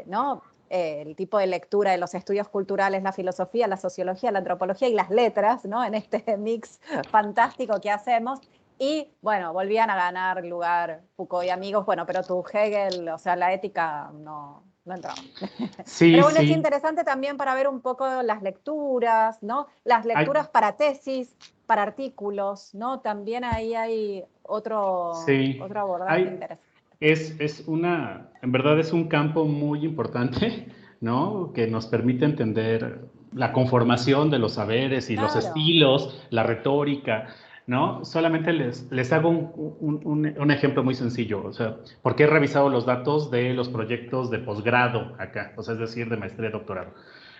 ¿no?, el tipo de lectura de los estudios culturales, la filosofía, la sociología, la antropología y las letras, ¿no?, en este mix fantástico que hacemos. Y bueno, volvían a ganar lugar Foucault y amigos, bueno, pero tu Hegel, o sea, la ética no entraba. Sí, Pero bueno, es sí. interesante también para ver un poco las lecturas, ¿no? Las lecturas para tesis, para artículos, ¿no? También ahí hay otro Sí, abordaje interesante. en verdad es un campo muy importante, ¿no? Que nos permite entender la conformación de los saberes y los Claro. estilos, la retórica, ¿no? Solamente les hago un ejemplo muy sencillo, o sea, porque he revisado los datos de los proyectos de posgrado acá, o sea, es decir, de maestría y doctorado,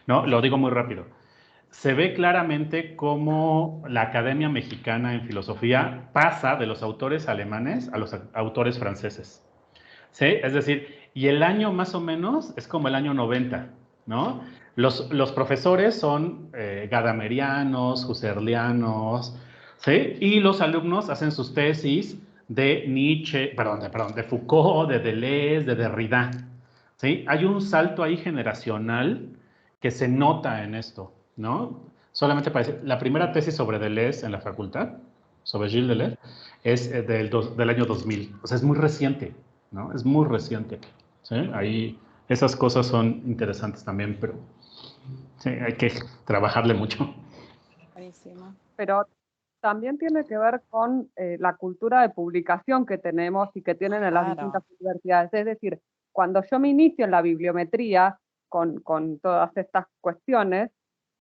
¿no? Lo digo muy rápido. Se ve claramente cómo la Academia Mexicana en Filosofía pasa de los autores alemanes a los autores franceses. ¿Sí? Es decir, y el año más o menos es como el año 90, ¿no? Los profesores son gadamerianos, husserlianos, ¿sí? Y los alumnos hacen sus tesis de Nietzsche, de Foucault, de Deleuze, de Derrida, ¿sí? Hay un salto ahí generacional que se nota en esto, ¿no? Solamente para decir, la primera tesis sobre Deleuze en la facultad, sobre Gilles Deleuze, es del año 2000, o sea, es muy reciente, ¿no? Es muy reciente, ¿sí? Ahí esas cosas son interesantes también, pero sí, hay que trabajarle mucho. Buenísimo. Pero también tiene que ver con la cultura de publicación que tenemos y que tienen en las distintas Claro. universidades. Es decir, cuando yo me inicio en la bibliometría con todas estas cuestiones,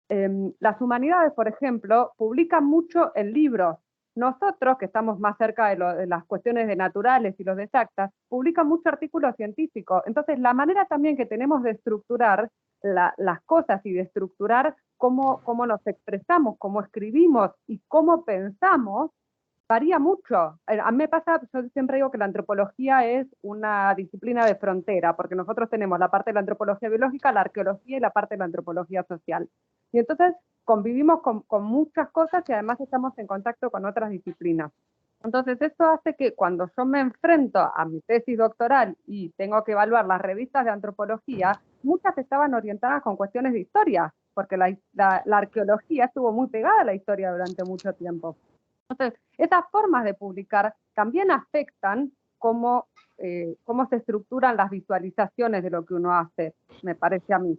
las humanidades, por ejemplo, publican mucho en libros. Nosotros, que estamos más cerca de las cuestiones de naturales y los de exactas, publican mucho artículo científico. Entonces, la manera también que tenemos de estructurar las cosas y de estructurar cómo nos expresamos, cómo escribimos y cómo pensamos, varía mucho. A mí me pasa, yo siempre digo que la antropología es una disciplina de frontera, porque nosotros tenemos la parte de la antropología biológica, la arqueología y la parte de la antropología social. Y entonces convivimos con muchas cosas y además estamos en contacto con otras disciplinas. Entonces esto hace que cuando yo me enfrento a mi tesis doctoral y tengo que evaluar las revistas de antropología, muchas estaban orientadas con cuestiones de historia, porque la arqueología estuvo muy pegada a la historia durante mucho tiempo. Entonces, esas formas de publicar también afectan cómo se estructuran las visualizaciones de lo que uno hace, me parece a mí.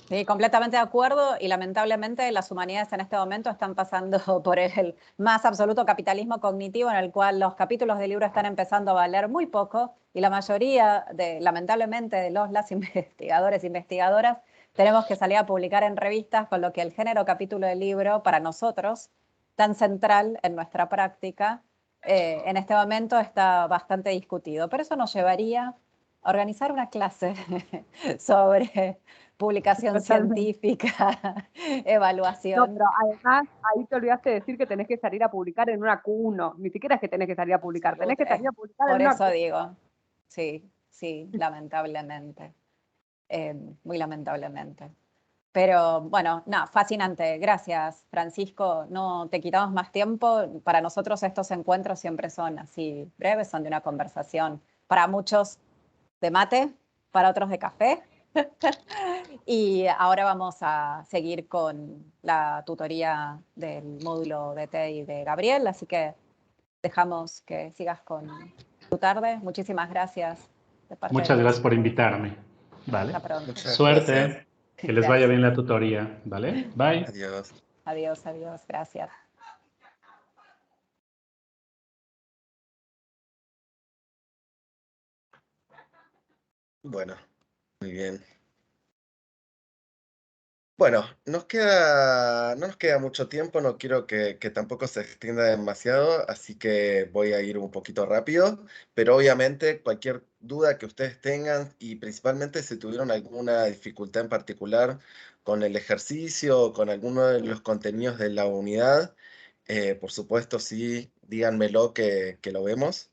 Sí, completamente de acuerdo, y lamentablemente las humanidades en este momento están pasando por el más absoluto capitalismo cognitivo, en el cual los capítulos del libro están empezando a valer muy poco, y la mayoría, lamentablemente, de las investigadores e investigadoras tenemos que salir a publicar en revistas, con lo que el género capítulo del libro, para nosotros, tan central en nuestra práctica, en este momento está bastante discutido. Pero eso nos llevaría a organizar una clase sobre publicación Totalmente. científica, No, evaluación. pero además ahí te olvidaste de decir que tenés que salir a publicar en una Q1. Ni siquiera es que tenés que salir a publicar, tenés que salir a publicar en Por una eso Q1. digo, sí, sí, lamentablemente, muy lamentablemente. Pero bueno, nada, fascinante. Gracias, Francisco. No te quitamos más tiempo. Para nosotros estos encuentros siempre son así breves, son de una conversación. Para muchos de mate, para otros de café. Y ahora vamos a seguir con la tutoría del módulo de TEI de Gabriel, así que dejamos que sigas con tu tarde. Muchísimas gracias de parte de Muchas todos gracias por ustedes. invitarme. ¿Vale? Hasta pronto. Muchas gracias. Suerte. Que les vaya Gracias. bien la tutoría. ¿Vale? Bye. Adiós. Adiós, adiós. Gracias. Bueno, muy bien. Bueno, no nos queda mucho tiempo, no quiero que tampoco se extienda demasiado, así que voy a ir un poquito rápido, pero obviamente cualquier duda que ustedes tengan y principalmente si tuvieron alguna dificultad en particular con el ejercicio o con alguno de los contenidos de la unidad, por supuesto sí, díganmelo que lo vemos.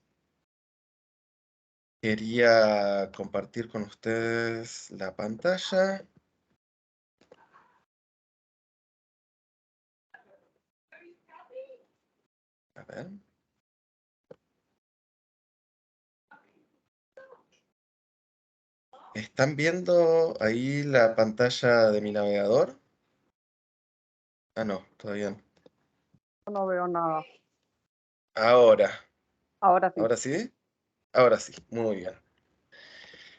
Quería compartir con ustedes la pantalla. A ver. ¿Están viendo ahí la pantalla de mi navegador? Ah, no, todavía no. No veo nada. Ahora, Ahora sí. ¿ahora sí? Ahora sí, muy bien.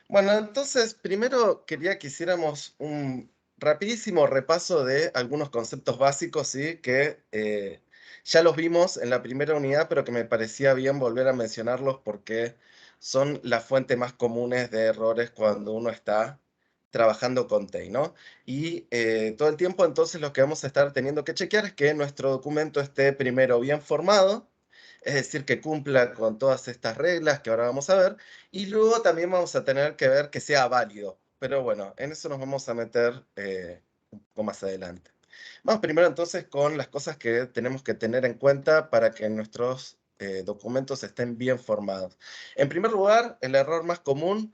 Bueno, entonces, primero quería que hiciéramos un rapidísimo repaso de algunos conceptos básicos, ¿sí? Que ya los vimos en la primera unidad, pero que me parecía bien volver a mencionarlos porque son las fuentes más comunes de errores cuando uno está trabajando con TEI, ¿no? Y todo el tiempo entonces lo que vamos a estar teniendo que chequear es que nuestro documento esté primero bien formado, es decir, que cumpla con todas estas reglas que ahora vamos a ver, y luego también vamos a tener que ver que sea válido. Pero bueno, en eso nos vamos a meter un poco más adelante. Vamos primero entonces con las cosas que tenemos que tener en cuenta para que nuestros documentos estén bien formados. En primer lugar, el error más común,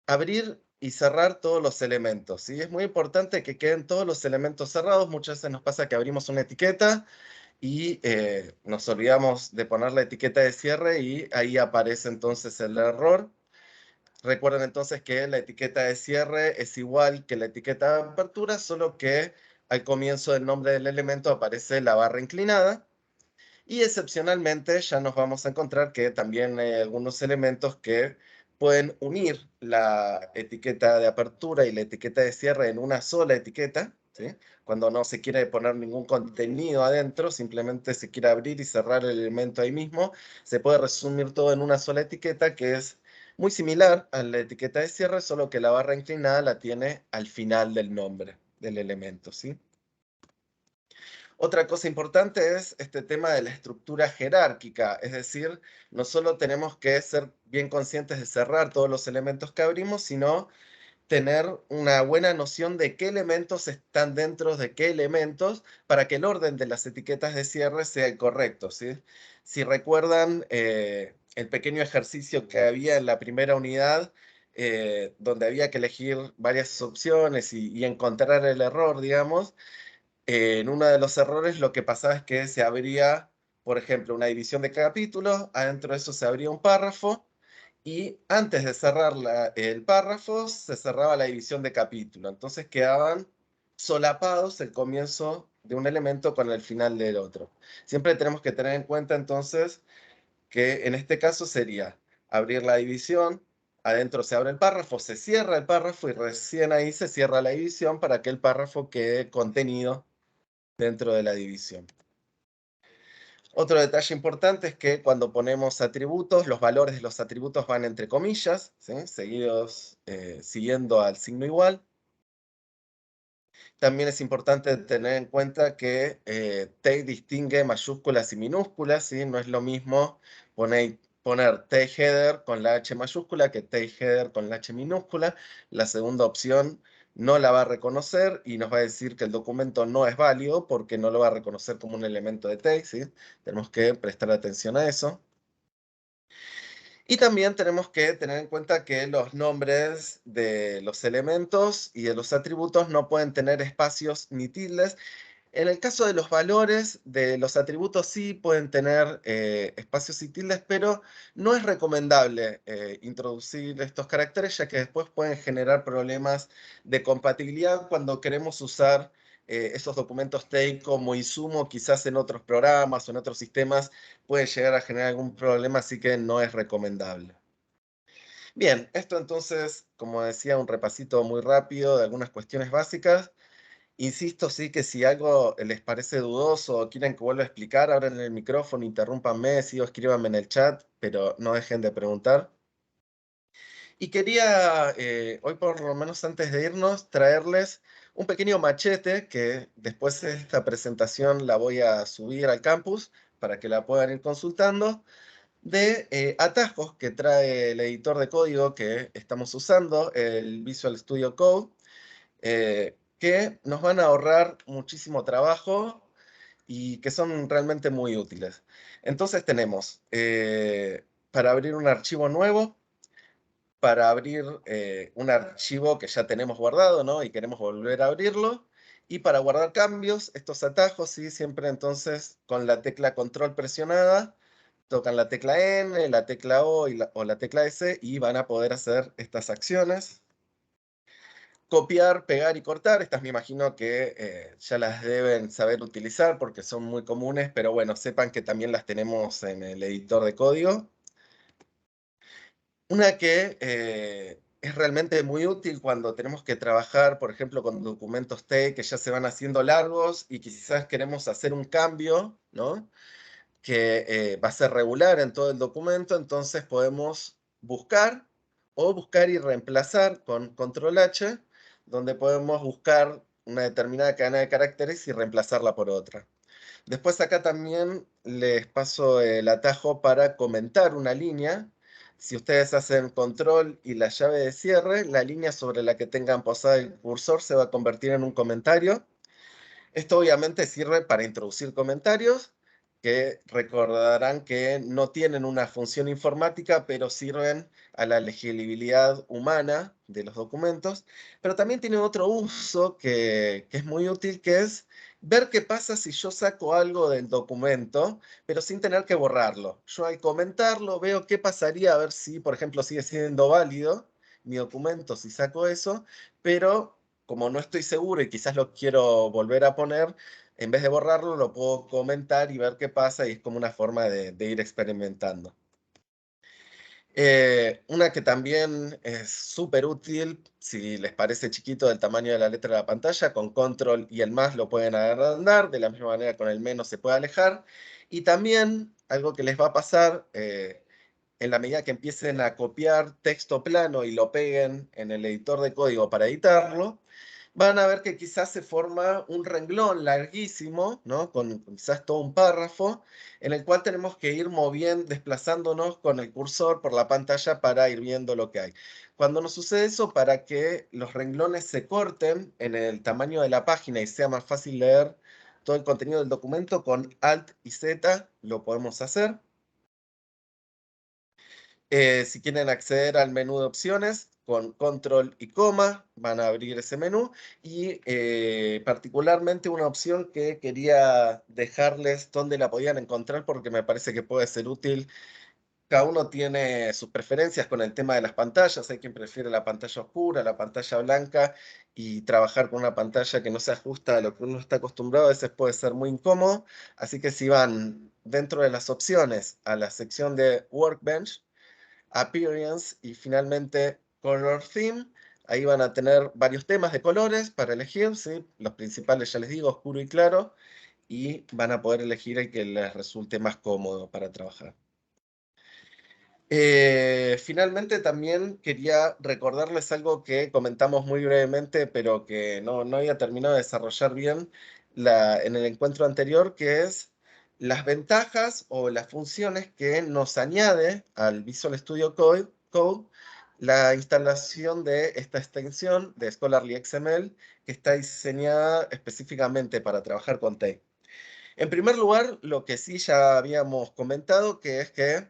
abrir y cerrar todos los elementos, ¿sí? Es muy importante que queden todos los elementos cerrados. Muchas veces nos pasa que abrimos una etiqueta y nos olvidamos de poner la etiqueta de cierre y ahí aparece entonces el error. Recuerden entonces que la etiqueta de cierre es igual que la etiqueta de apertura, solo que al comienzo del nombre del elemento aparece la barra inclinada. Y excepcionalmente ya nos vamos a encontrar que también hay algunos elementos que pueden unir la etiqueta de apertura y la etiqueta de cierre en una sola etiqueta, ¿sí? Cuando no se quiere poner ningún contenido adentro, simplemente se quiere abrir y cerrar el elemento ahí mismo, se puede resumir todo en una sola etiqueta que es muy similar a la etiqueta de cierre, solo que la barra inclinada la tiene al final del nombre del elemento, ¿sí? Otra cosa importante es este tema de la estructura jerárquica, es decir, no solo tenemos que ser bien conscientes de cerrar todos los elementos que abrimos, sino tener una buena noción de qué elementos están dentro de qué elementos para que el orden de las etiquetas de cierre sea el correcto, ¿sí? Si recuerdan el pequeño ejercicio que había en la primera unidad, donde había que elegir varias opciones y encontrar el error, digamos, en uno de los errores lo que pasaba es que se abría, por ejemplo, una división de capítulos, adentro de eso se abría un párrafo y antes de cerrar el párrafo se cerraba la división de capítulo. Entonces quedaban solapados el comienzo de un elemento con el final del otro. Siempre tenemos que tener en cuenta entonces que en este caso sería abrir la división, adentro se abre el párrafo, se cierra el párrafo y recién ahí se cierra la división para que el párrafo quede contenido dentro de la división. Otro detalle importante es que cuando ponemos atributos, los valores de los atributos van entre comillas, ¿sí? Seguidos siguiendo al signo igual. También es importante tener en cuenta que T distingue mayúsculas y minúsculas, ¿sí? No es lo mismo poner T-header con la H mayúscula que T-header con la H minúscula. La segunda opción no la va a reconocer y nos va a decir que el documento no es válido porque no lo va a reconocer como un elemento de T, ¿sí? Tenemos que prestar atención a eso. Y también tenemos que tener en cuenta que los nombres de los elementos y de los atributos no pueden tener espacios ni tildes. En el caso de los valores de los atributos sí pueden tener espacios y tildes, pero no es recomendable introducir estos caracteres, ya que después pueden generar problemas de compatibilidad cuando queremos usar esos documentos TEI como insumo, quizás en otros programas o en otros sistemas puede llegar a generar algún problema, así que no es recomendable. Bien, esto entonces, como decía, un repasito muy rápido de algunas cuestiones básicas. Insisto, sí, que si algo les parece dudoso o quieren que vuelva a explicar, abran el micrófono, interrúmpanme, sí, o escríbanme en el chat, pero no dejen de preguntar. Y quería, hoy por lo menos antes de irnos, traerles un pequeño machete que después de esta presentación la voy a subir al campus para que la puedan ir consultando, de atajos que trae el editor de código que estamos usando, el Visual Studio Code, que nos van a ahorrar muchísimo trabajo y que son realmente muy útiles. Entonces tenemos, para abrir un archivo nuevo, para abrir un archivo que ya tenemos guardado, ¿no? Y queremos volver a abrirlo, y para guardar cambios, estos atajos, ¿sí? Siempre entonces con la tecla control presionada, tocan la tecla N, la tecla O o la tecla S y van a poder hacer estas acciones. Copiar, pegar y cortar, estas me imagino que ya las deben saber utilizar porque son muy comunes, pero bueno, sepan que también las tenemos en el editor de código. Una que es realmente muy útil cuando tenemos que trabajar, por ejemplo, con documentos T que ya se van haciendo largos y quizás queremos hacer un cambio, ¿no? Que va a ser regular en todo el documento, entonces podemos buscar o buscar y reemplazar con control H, donde podemos buscar una determinada cadena de caracteres y reemplazarla por otra. Después acá también les paso el atajo para comentar una línea. Si ustedes hacen control y la llave de cierre, la línea sobre la que tengan posada el cursor se va a convertir en un comentario. Esto obviamente sirve para introducir comentarios, que recordarán que no tienen una función informática, pero sirven a la legibilidad humana de los documentos. Pero también tiene otro uso que es muy útil, que es ver qué pasa si yo saco algo del documento, pero sin tener que borrarlo. Yo al comentarlo veo qué pasaría, a ver si, por ejemplo, sigue siendo válido mi documento si saco eso, pero como no estoy seguro y quizás lo quiero volver a poner, en vez de borrarlo, lo puedo comentar y ver qué pasa, y es como una forma de ir experimentando. Una que también es súper útil, si les parece chiquito del tamaño de la letra de la pantalla, con control y el más lo pueden agrandar, de la misma manera con el menos se puede alejar. Y también algo que les va a pasar en la medida que empiecen a copiar texto plano y lo peguen en el editor de código para editarlo, van a ver que quizás se forma un renglón larguísimo, ¿no? Con quizás todo un párrafo, en el cual tenemos que ir moviendo, desplazándonos con el cursor por la pantalla para ir viendo lo que hay. Cuando nos sucede eso, para que los renglones se corten en el tamaño de la página y sea más fácil leer todo el contenido del documento, con Alt y Z lo podemos hacer. Si quieren acceder al menú de opciones, con control y coma van a abrir ese menú, y particularmente una opción que quería dejarles donde la podían encontrar porque me parece que puede ser útil Cada uno tiene sus preferencias con el tema de las pantallas. Hay quien prefiere la pantalla oscura, la pantalla blanca, y trabajar con una pantalla que no se ajusta a lo que uno está acostumbrado a veces puede ser muy incómodo. Así que si van dentro de las opciones a la sección de Workbench, Appearance y finalmente Color Theme, ahí van a tener varios temas de colores para elegir, ¿sí? Los principales ya les digo, oscuro y claro, y van a poder elegir el que les resulte más cómodo para trabajar. Finalmente también quería recordarles algo que comentamos muy brevemente, pero que no había terminado de desarrollar bien en el encuentro anterior, que es las ventajas o las funciones que nos añade al Visual Studio Code la instalación de esta extensión de Scholarly XML, que está diseñada específicamente para trabajar con TEI. En primer lugar, lo que sí ya habíamos comentado, que es que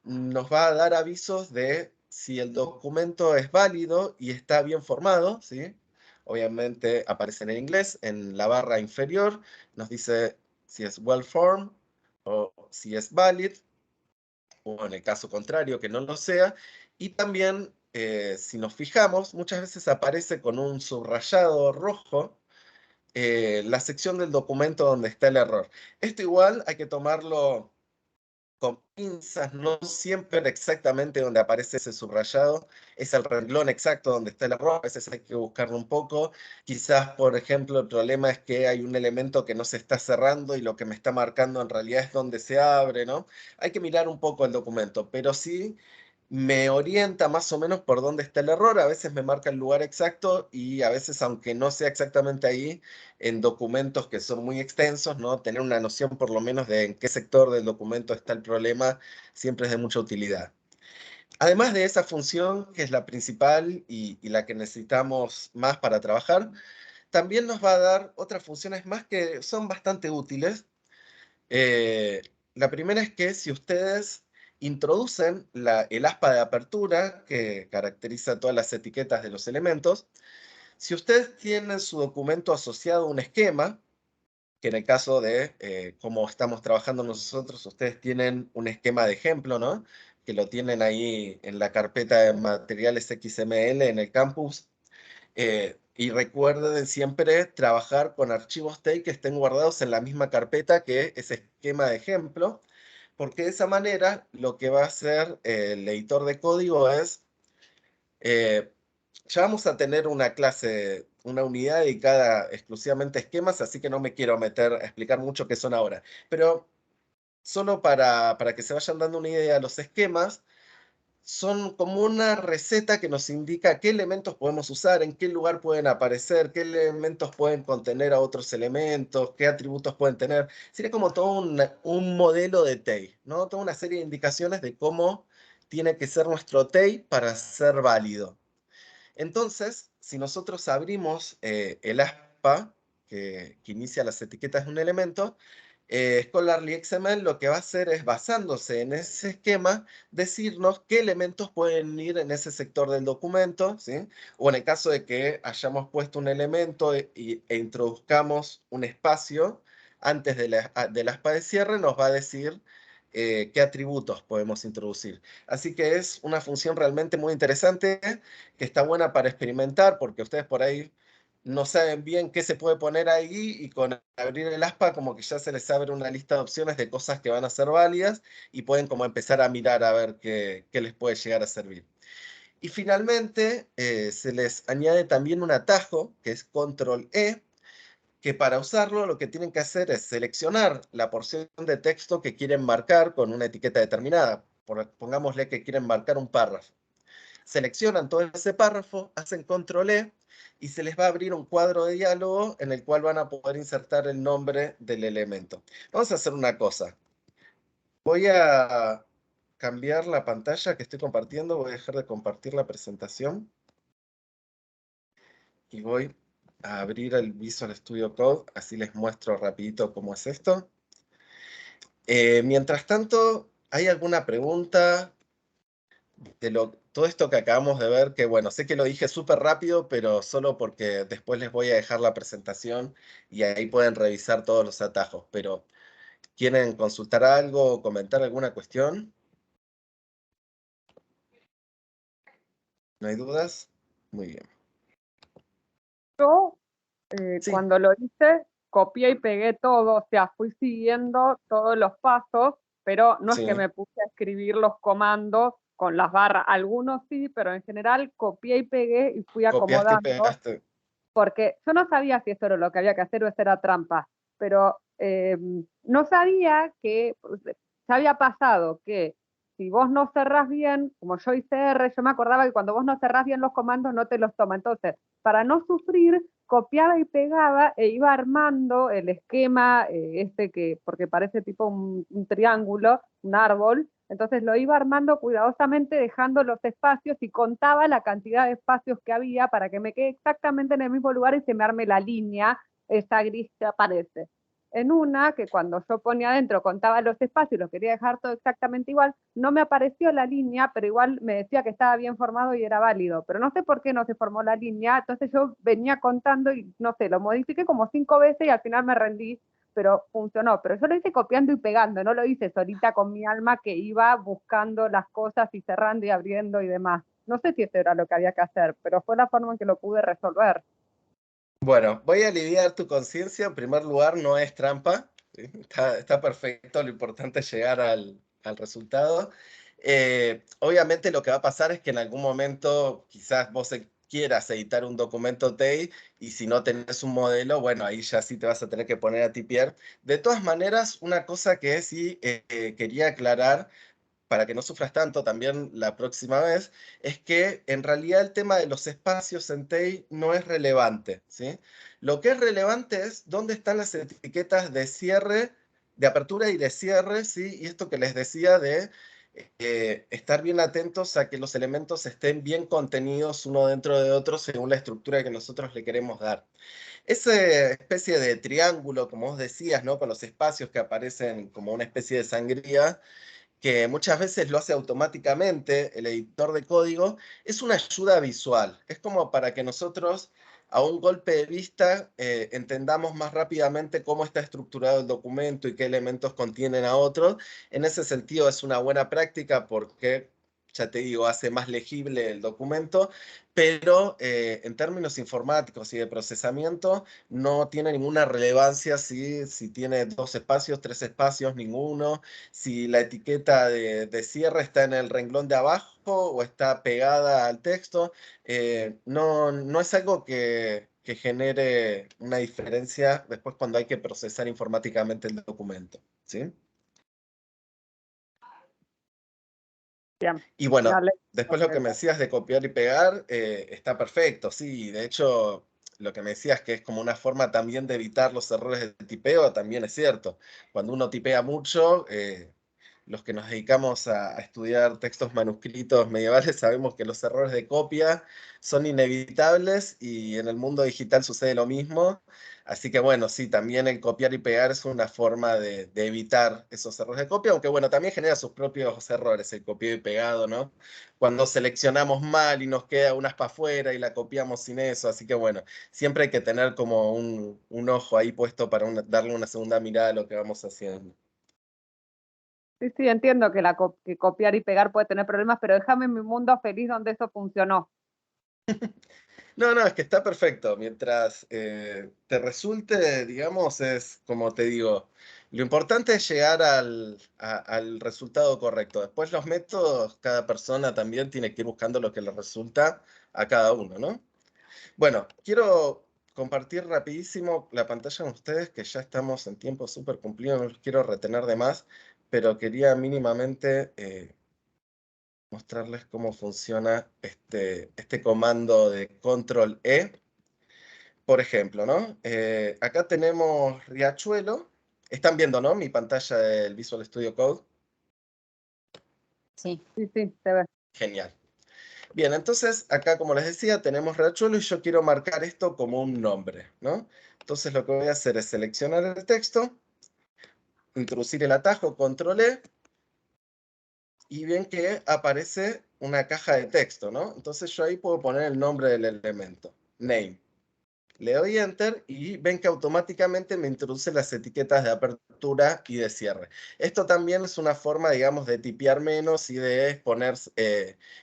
nos va a dar avisos de si el documento es válido y está bien formado, ¿sí? Obviamente aparece en inglés, en la barra inferior, nos dice si es well formed o si es valid, o en el caso contrario, que no lo sea. Y también, si nos fijamos, muchas veces aparece con un subrayado rojo la sección del documento donde está el error. Esto igual hay que tomarlo con pinzas, no siempre exactamente donde aparece ese subrayado es el renglón exacto donde está el error, a veces hay que buscarlo un poco. Quizás, por ejemplo, el problema es que hay un elemento que no se está cerrando y lo que me está marcando en realidad es donde se abre, ¿no? Hay que mirar un poco el documento, pero sí me orienta más o menos por dónde está el error. A veces me marca el lugar exacto y a veces, aunque no sea exactamente ahí, en documentos que son muy extensos, ¿no? Tener una noción por lo menos de en qué sector del documento está el problema siempre es de mucha utilidad. Además de esa función, que es la principal y la que necesitamos más para trabajar, también nos va a dar otras funciones más que son bastante útiles. Eh, la primera es que si ustedes introducen el aspa de apertura que caracteriza todas las etiquetas de los elementos, si ustedes tienen su documento asociado a un esquema, que en el caso de cómo estamos trabajando nosotros, ustedes tienen un esquema de ejemplo, ¿no? Que lo tienen ahí en la carpeta de materiales XML en el campus. Y recuerden siempre trabajar con archivos TEI que estén guardados en la misma carpeta que ese esquema de ejemplo, porque de esa manera lo que va a hacer el editor de código es eh, ya vamos a tener una clase, una unidad dedicada exclusivamente a esquemas, así que no me quiero meter a explicar mucho qué son ahora. Pero solo para que se vayan dando una idea, los esquemas son como una receta que nos indica qué elementos podemos usar, en qué lugar pueden aparecer, qué elementos pueden contener a otros elementos, qué atributos pueden tener. Sería como todo un modelo de TEI, ¿no? Toda una serie de indicaciones de cómo tiene que ser nuestro TEI para ser válido. Entonces, si nosotros abrimos el aspa que inicia las etiquetas de un elemento, Scholarly XML lo que va a hacer es, basándose en ese esquema, decirnos qué elementos pueden ir en ese sector del documento, ¿sí? O en el caso de que hayamos puesto un elemento e introduzcamos un espacio antes del aspa de cierre, nos va a decir qué atributos podemos introducir. Así que es una función realmente muy interesante que está buena para experimentar, porque ustedes por ahí no saben bien qué se puede poner ahí y con abrir el aspa como que ya se les abre una lista de opciones de cosas que van a ser válidas y pueden como empezar a mirar a ver qué les puede llegar a servir. Y finalmente se les añade también un atajo que es Control E, que para usarlo lo que tienen que hacer es seleccionar la porción de texto que quieren marcar con una etiqueta determinada. Pongámosle que quieren marcar un párrafo. Seleccionan todo ese párrafo, hacen control E y se les va a abrir un cuadro de diálogo en el cual van a poder insertar el nombre del elemento. Vamos a hacer una cosa. Voy a cambiar la pantalla que estoy compartiendo, voy a dejar de compartir la presentación y voy a abrir el Visual Studio Code, así les muestro rapidito cómo es esto. Mientras tanto, ¿hay alguna pregunta de todo esto que acabamos de ver? Que bueno, sé que lo dije súper rápido, pero solo porque después les voy a dejar la presentación y ahí pueden revisar todos los atajos. Pero, ¿quieren consultar algo o comentar alguna cuestión? ¿No hay dudas? Muy bien. Yo, Sí, cuando lo hice, copié y pegué todo, o sea, fui siguiendo todos los pasos, pero no es que sí. me puse a escribir los comandos con las barras. Algunos sí, pero en general copié y pegué y fui Copiaste y acomodando, pegaste. porque yo no sabía si eso era lo que había que hacer o eso era trampa, pero no sabía que ya había pasado que si vos no cerrás bien, como yo hice R, yo me acordaba que cuando vos no cerrás bien los comandos no te los toma. Entonces, para no sufrir, copiaba y pegaba e iba armando el esquema porque parece tipo un triángulo, un árbol, entonces lo iba armando cuidadosamente dejando los espacios y contaba la cantidad de espacios que había para que me quede exactamente en el mismo lugar y se me arme la línea, esa gris que aparece. En una, que cuando yo ponía adentro contaba los espacios y los quería dejar todo exactamente igual, no me apareció la línea, pero igual me decía que estaba bien formado y era válido. Pero no sé por qué no se formó la línea, entonces yo venía contando y no sé, lo modifiqué como 5 veces y al final me rendí, pero funcionó. Pero yo lo hice copiando y pegando, no lo hice solita con mi alma que iba buscando las cosas y cerrando y abriendo y demás. No sé si eso era lo que había que hacer, pero fue la forma en que lo pude resolver. Bueno, voy a aliviar tu conciencia. En primer lugar, no es trampa. ¿Sí? Está perfecto. Lo importante es llegar al resultado. Obviamente lo que va a pasar es que en algún momento quizás vos quieras editar un documento TEI y si no tenés un modelo, bueno, ahí ya sí te vas a tener que poner a tipear. De todas maneras, una cosa que sí quería aclarar para que no sufras tanto también la próxima vez, es que en realidad el tema de los espacios en TEI no es relevante, ¿sí? Lo que es relevante es dónde están las etiquetas de cierre, de apertura y de cierre, ¿sí? Y esto que les decía de estar bien atentos a que los elementos estén bien contenidos uno dentro de otro según la estructura que nosotros le queremos dar. Esa especie de triángulo, como vos decías, ¿no? Con los espacios que aparecen como una especie de sangría, que muchas veces lo hace automáticamente el editor de código, es una ayuda visual. Es como para que nosotros a un golpe de vista entendamos más rápidamente cómo está estructurado el documento y qué elementos contienen a otros. En ese sentido es una buena práctica porque, ya te digo, hace más legible el documento, pero en términos informáticos y de procesamiento no tiene ninguna relevancia si tiene 2 espacios, 3 espacios, ninguno, si la etiqueta de cierre está en el renglón de abajo o está pegada al texto. No es algo que genere una diferencia después cuando hay que procesar informáticamente el documento, ¿sí? Bien, Y me bueno, alegro después lo que me por decías de copiar y pegar, está perfecto, sí. De hecho, lo que me decías que es como una forma también de evitar los errores de tipeo, también es cierto. Cuando uno tipea mucho, los que nos dedicamos a estudiar textos manuscritos medievales sabemos que los errores de copia son inevitables y en el mundo digital sucede lo mismo. Así que bueno, sí, también el copiar y pegar es una forma de evitar esos errores de copia, aunque bueno, también genera sus propios errores el copiado y pegado, ¿no? Cuando seleccionamos mal y nos queda una para afuera y la copiamos sin eso, así que bueno, siempre hay que tener como un ojo ahí puesto para darle una segunda mirada a lo que vamos haciendo. Sí, sí, entiendo que, que copiar y pegar puede tener problemas, pero déjame en mi mundo feliz donde eso funcionó. No, no, es que está perfecto. Mientras te resulte, digamos, es como te digo, lo importante es llegar al resultado correcto. Después los métodos, cada persona también tiene que ir buscando lo que le resulta a cada uno, ¿no? Bueno, quiero compartir rapidísimo la pantalla con ustedes, que ya estamos en tiempo súper cumplido, no los quiero retener de más, pero quería mínimamente mostrarles cómo funciona este comando de control E. Por ejemplo, ¿no? Acá tenemos Riachuelo. Están viendo, ¿no? Mi pantalla del Visual Studio Code. Sí. Sí, sí, se ve. Genial. Bien, entonces acá, como les decía, tenemos Riachuelo y yo quiero marcar esto como un nombre, ¿no? Entonces lo que voy a hacer es seleccionar el texto, introducir el atajo, control E, y ven que aparece una caja de texto, ¿no? Entonces yo ahí puedo poner el nombre del elemento, name. Le doy Enter y ven que automáticamente me introduce las etiquetas de apertura y de cierre. Esto también es una forma, digamos, de tipear menos y de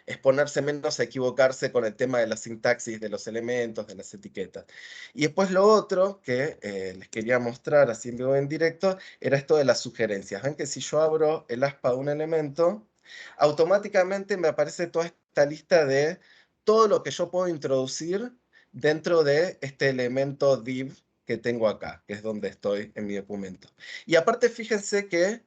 exponerse menos a equivocarse con el tema de la sintaxis de los elementos, de las etiquetas. Y después lo otro que les quería mostrar así en vivo en directo era esto de las sugerencias. Ven que si yo abro el aspa de un elemento, automáticamente me aparece toda esta lista de todo lo que yo puedo introducir dentro de este elemento div que tengo acá, que es donde estoy en mi documento. Y aparte, fíjense que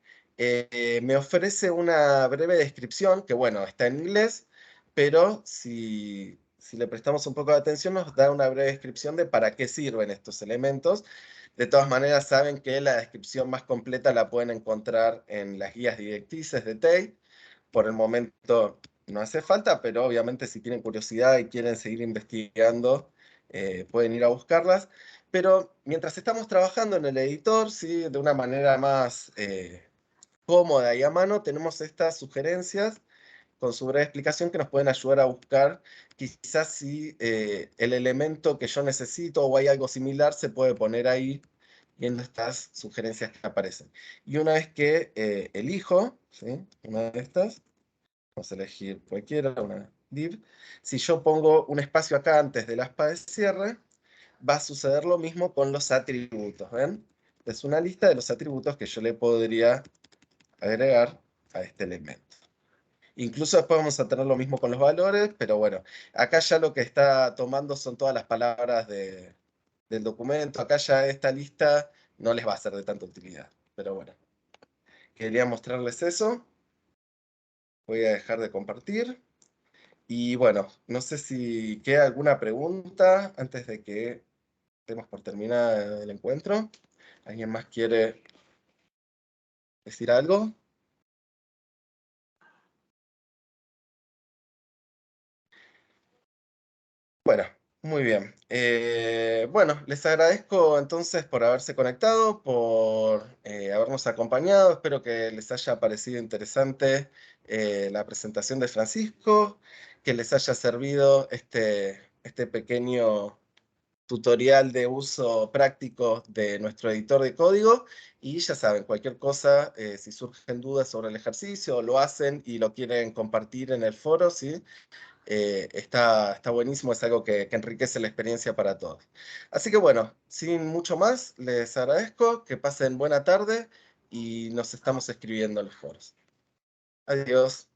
me ofrece una breve descripción, que bueno, está en inglés, pero si le prestamos un poco de atención, nos da una breve descripción de para qué sirven estos elementos. De todas maneras, saben que la descripción más completa la pueden encontrar en las guías directrices de TEI. Por el momento no hace falta, pero obviamente si tienen curiosidad y quieren seguir investigando, pueden ir a buscarlas. Pero mientras estamos trabajando en el editor, ¿sí? De una manera más cómoda y a mano, tenemos estas sugerencias con su breve explicación que nos pueden ayudar a buscar quizás si el elemento que yo necesito o hay algo similar se puede poner ahí viendo estas sugerencias que aparecen. Y una vez que elijo, ¿sí? Una de estas, vamos a elegir cualquiera, una div. Si yo pongo un espacio acá antes del aspa de cierre, va a suceder lo mismo con los atributos, ¿ven? Es una lista de los atributos que yo le podría agregar a este elemento. Incluso después vamos a tener lo mismo con los valores, pero bueno, acá ya lo que está tomando son todas las palabras del documento. Acá ya esta lista no les va a ser de tanta utilidad, pero bueno. Quería mostrarles eso. Voy a dejar de compartir. Y bueno, no sé si queda alguna pregunta antes de que demos por terminada el encuentro. ¿Alguien más quiere decir algo? Bueno, muy bien. Bueno, les agradezco entonces por haberse conectado, por habernos acompañado. Espero que les haya parecido interesante la presentación de Francisco, que les haya servido este pequeño tutorial de uso práctico de nuestro editor de código. Y ya saben, cualquier cosa, si surgen dudas sobre el ejercicio, o lo hacen y lo quieren compartir en el foro, ¿sí? Está buenísimo, es algo que enriquece la experiencia para todos. Así que bueno, sin mucho más, les agradezco, que pasen buena tarde y nos estamos escribiendo en los foros. Adiós.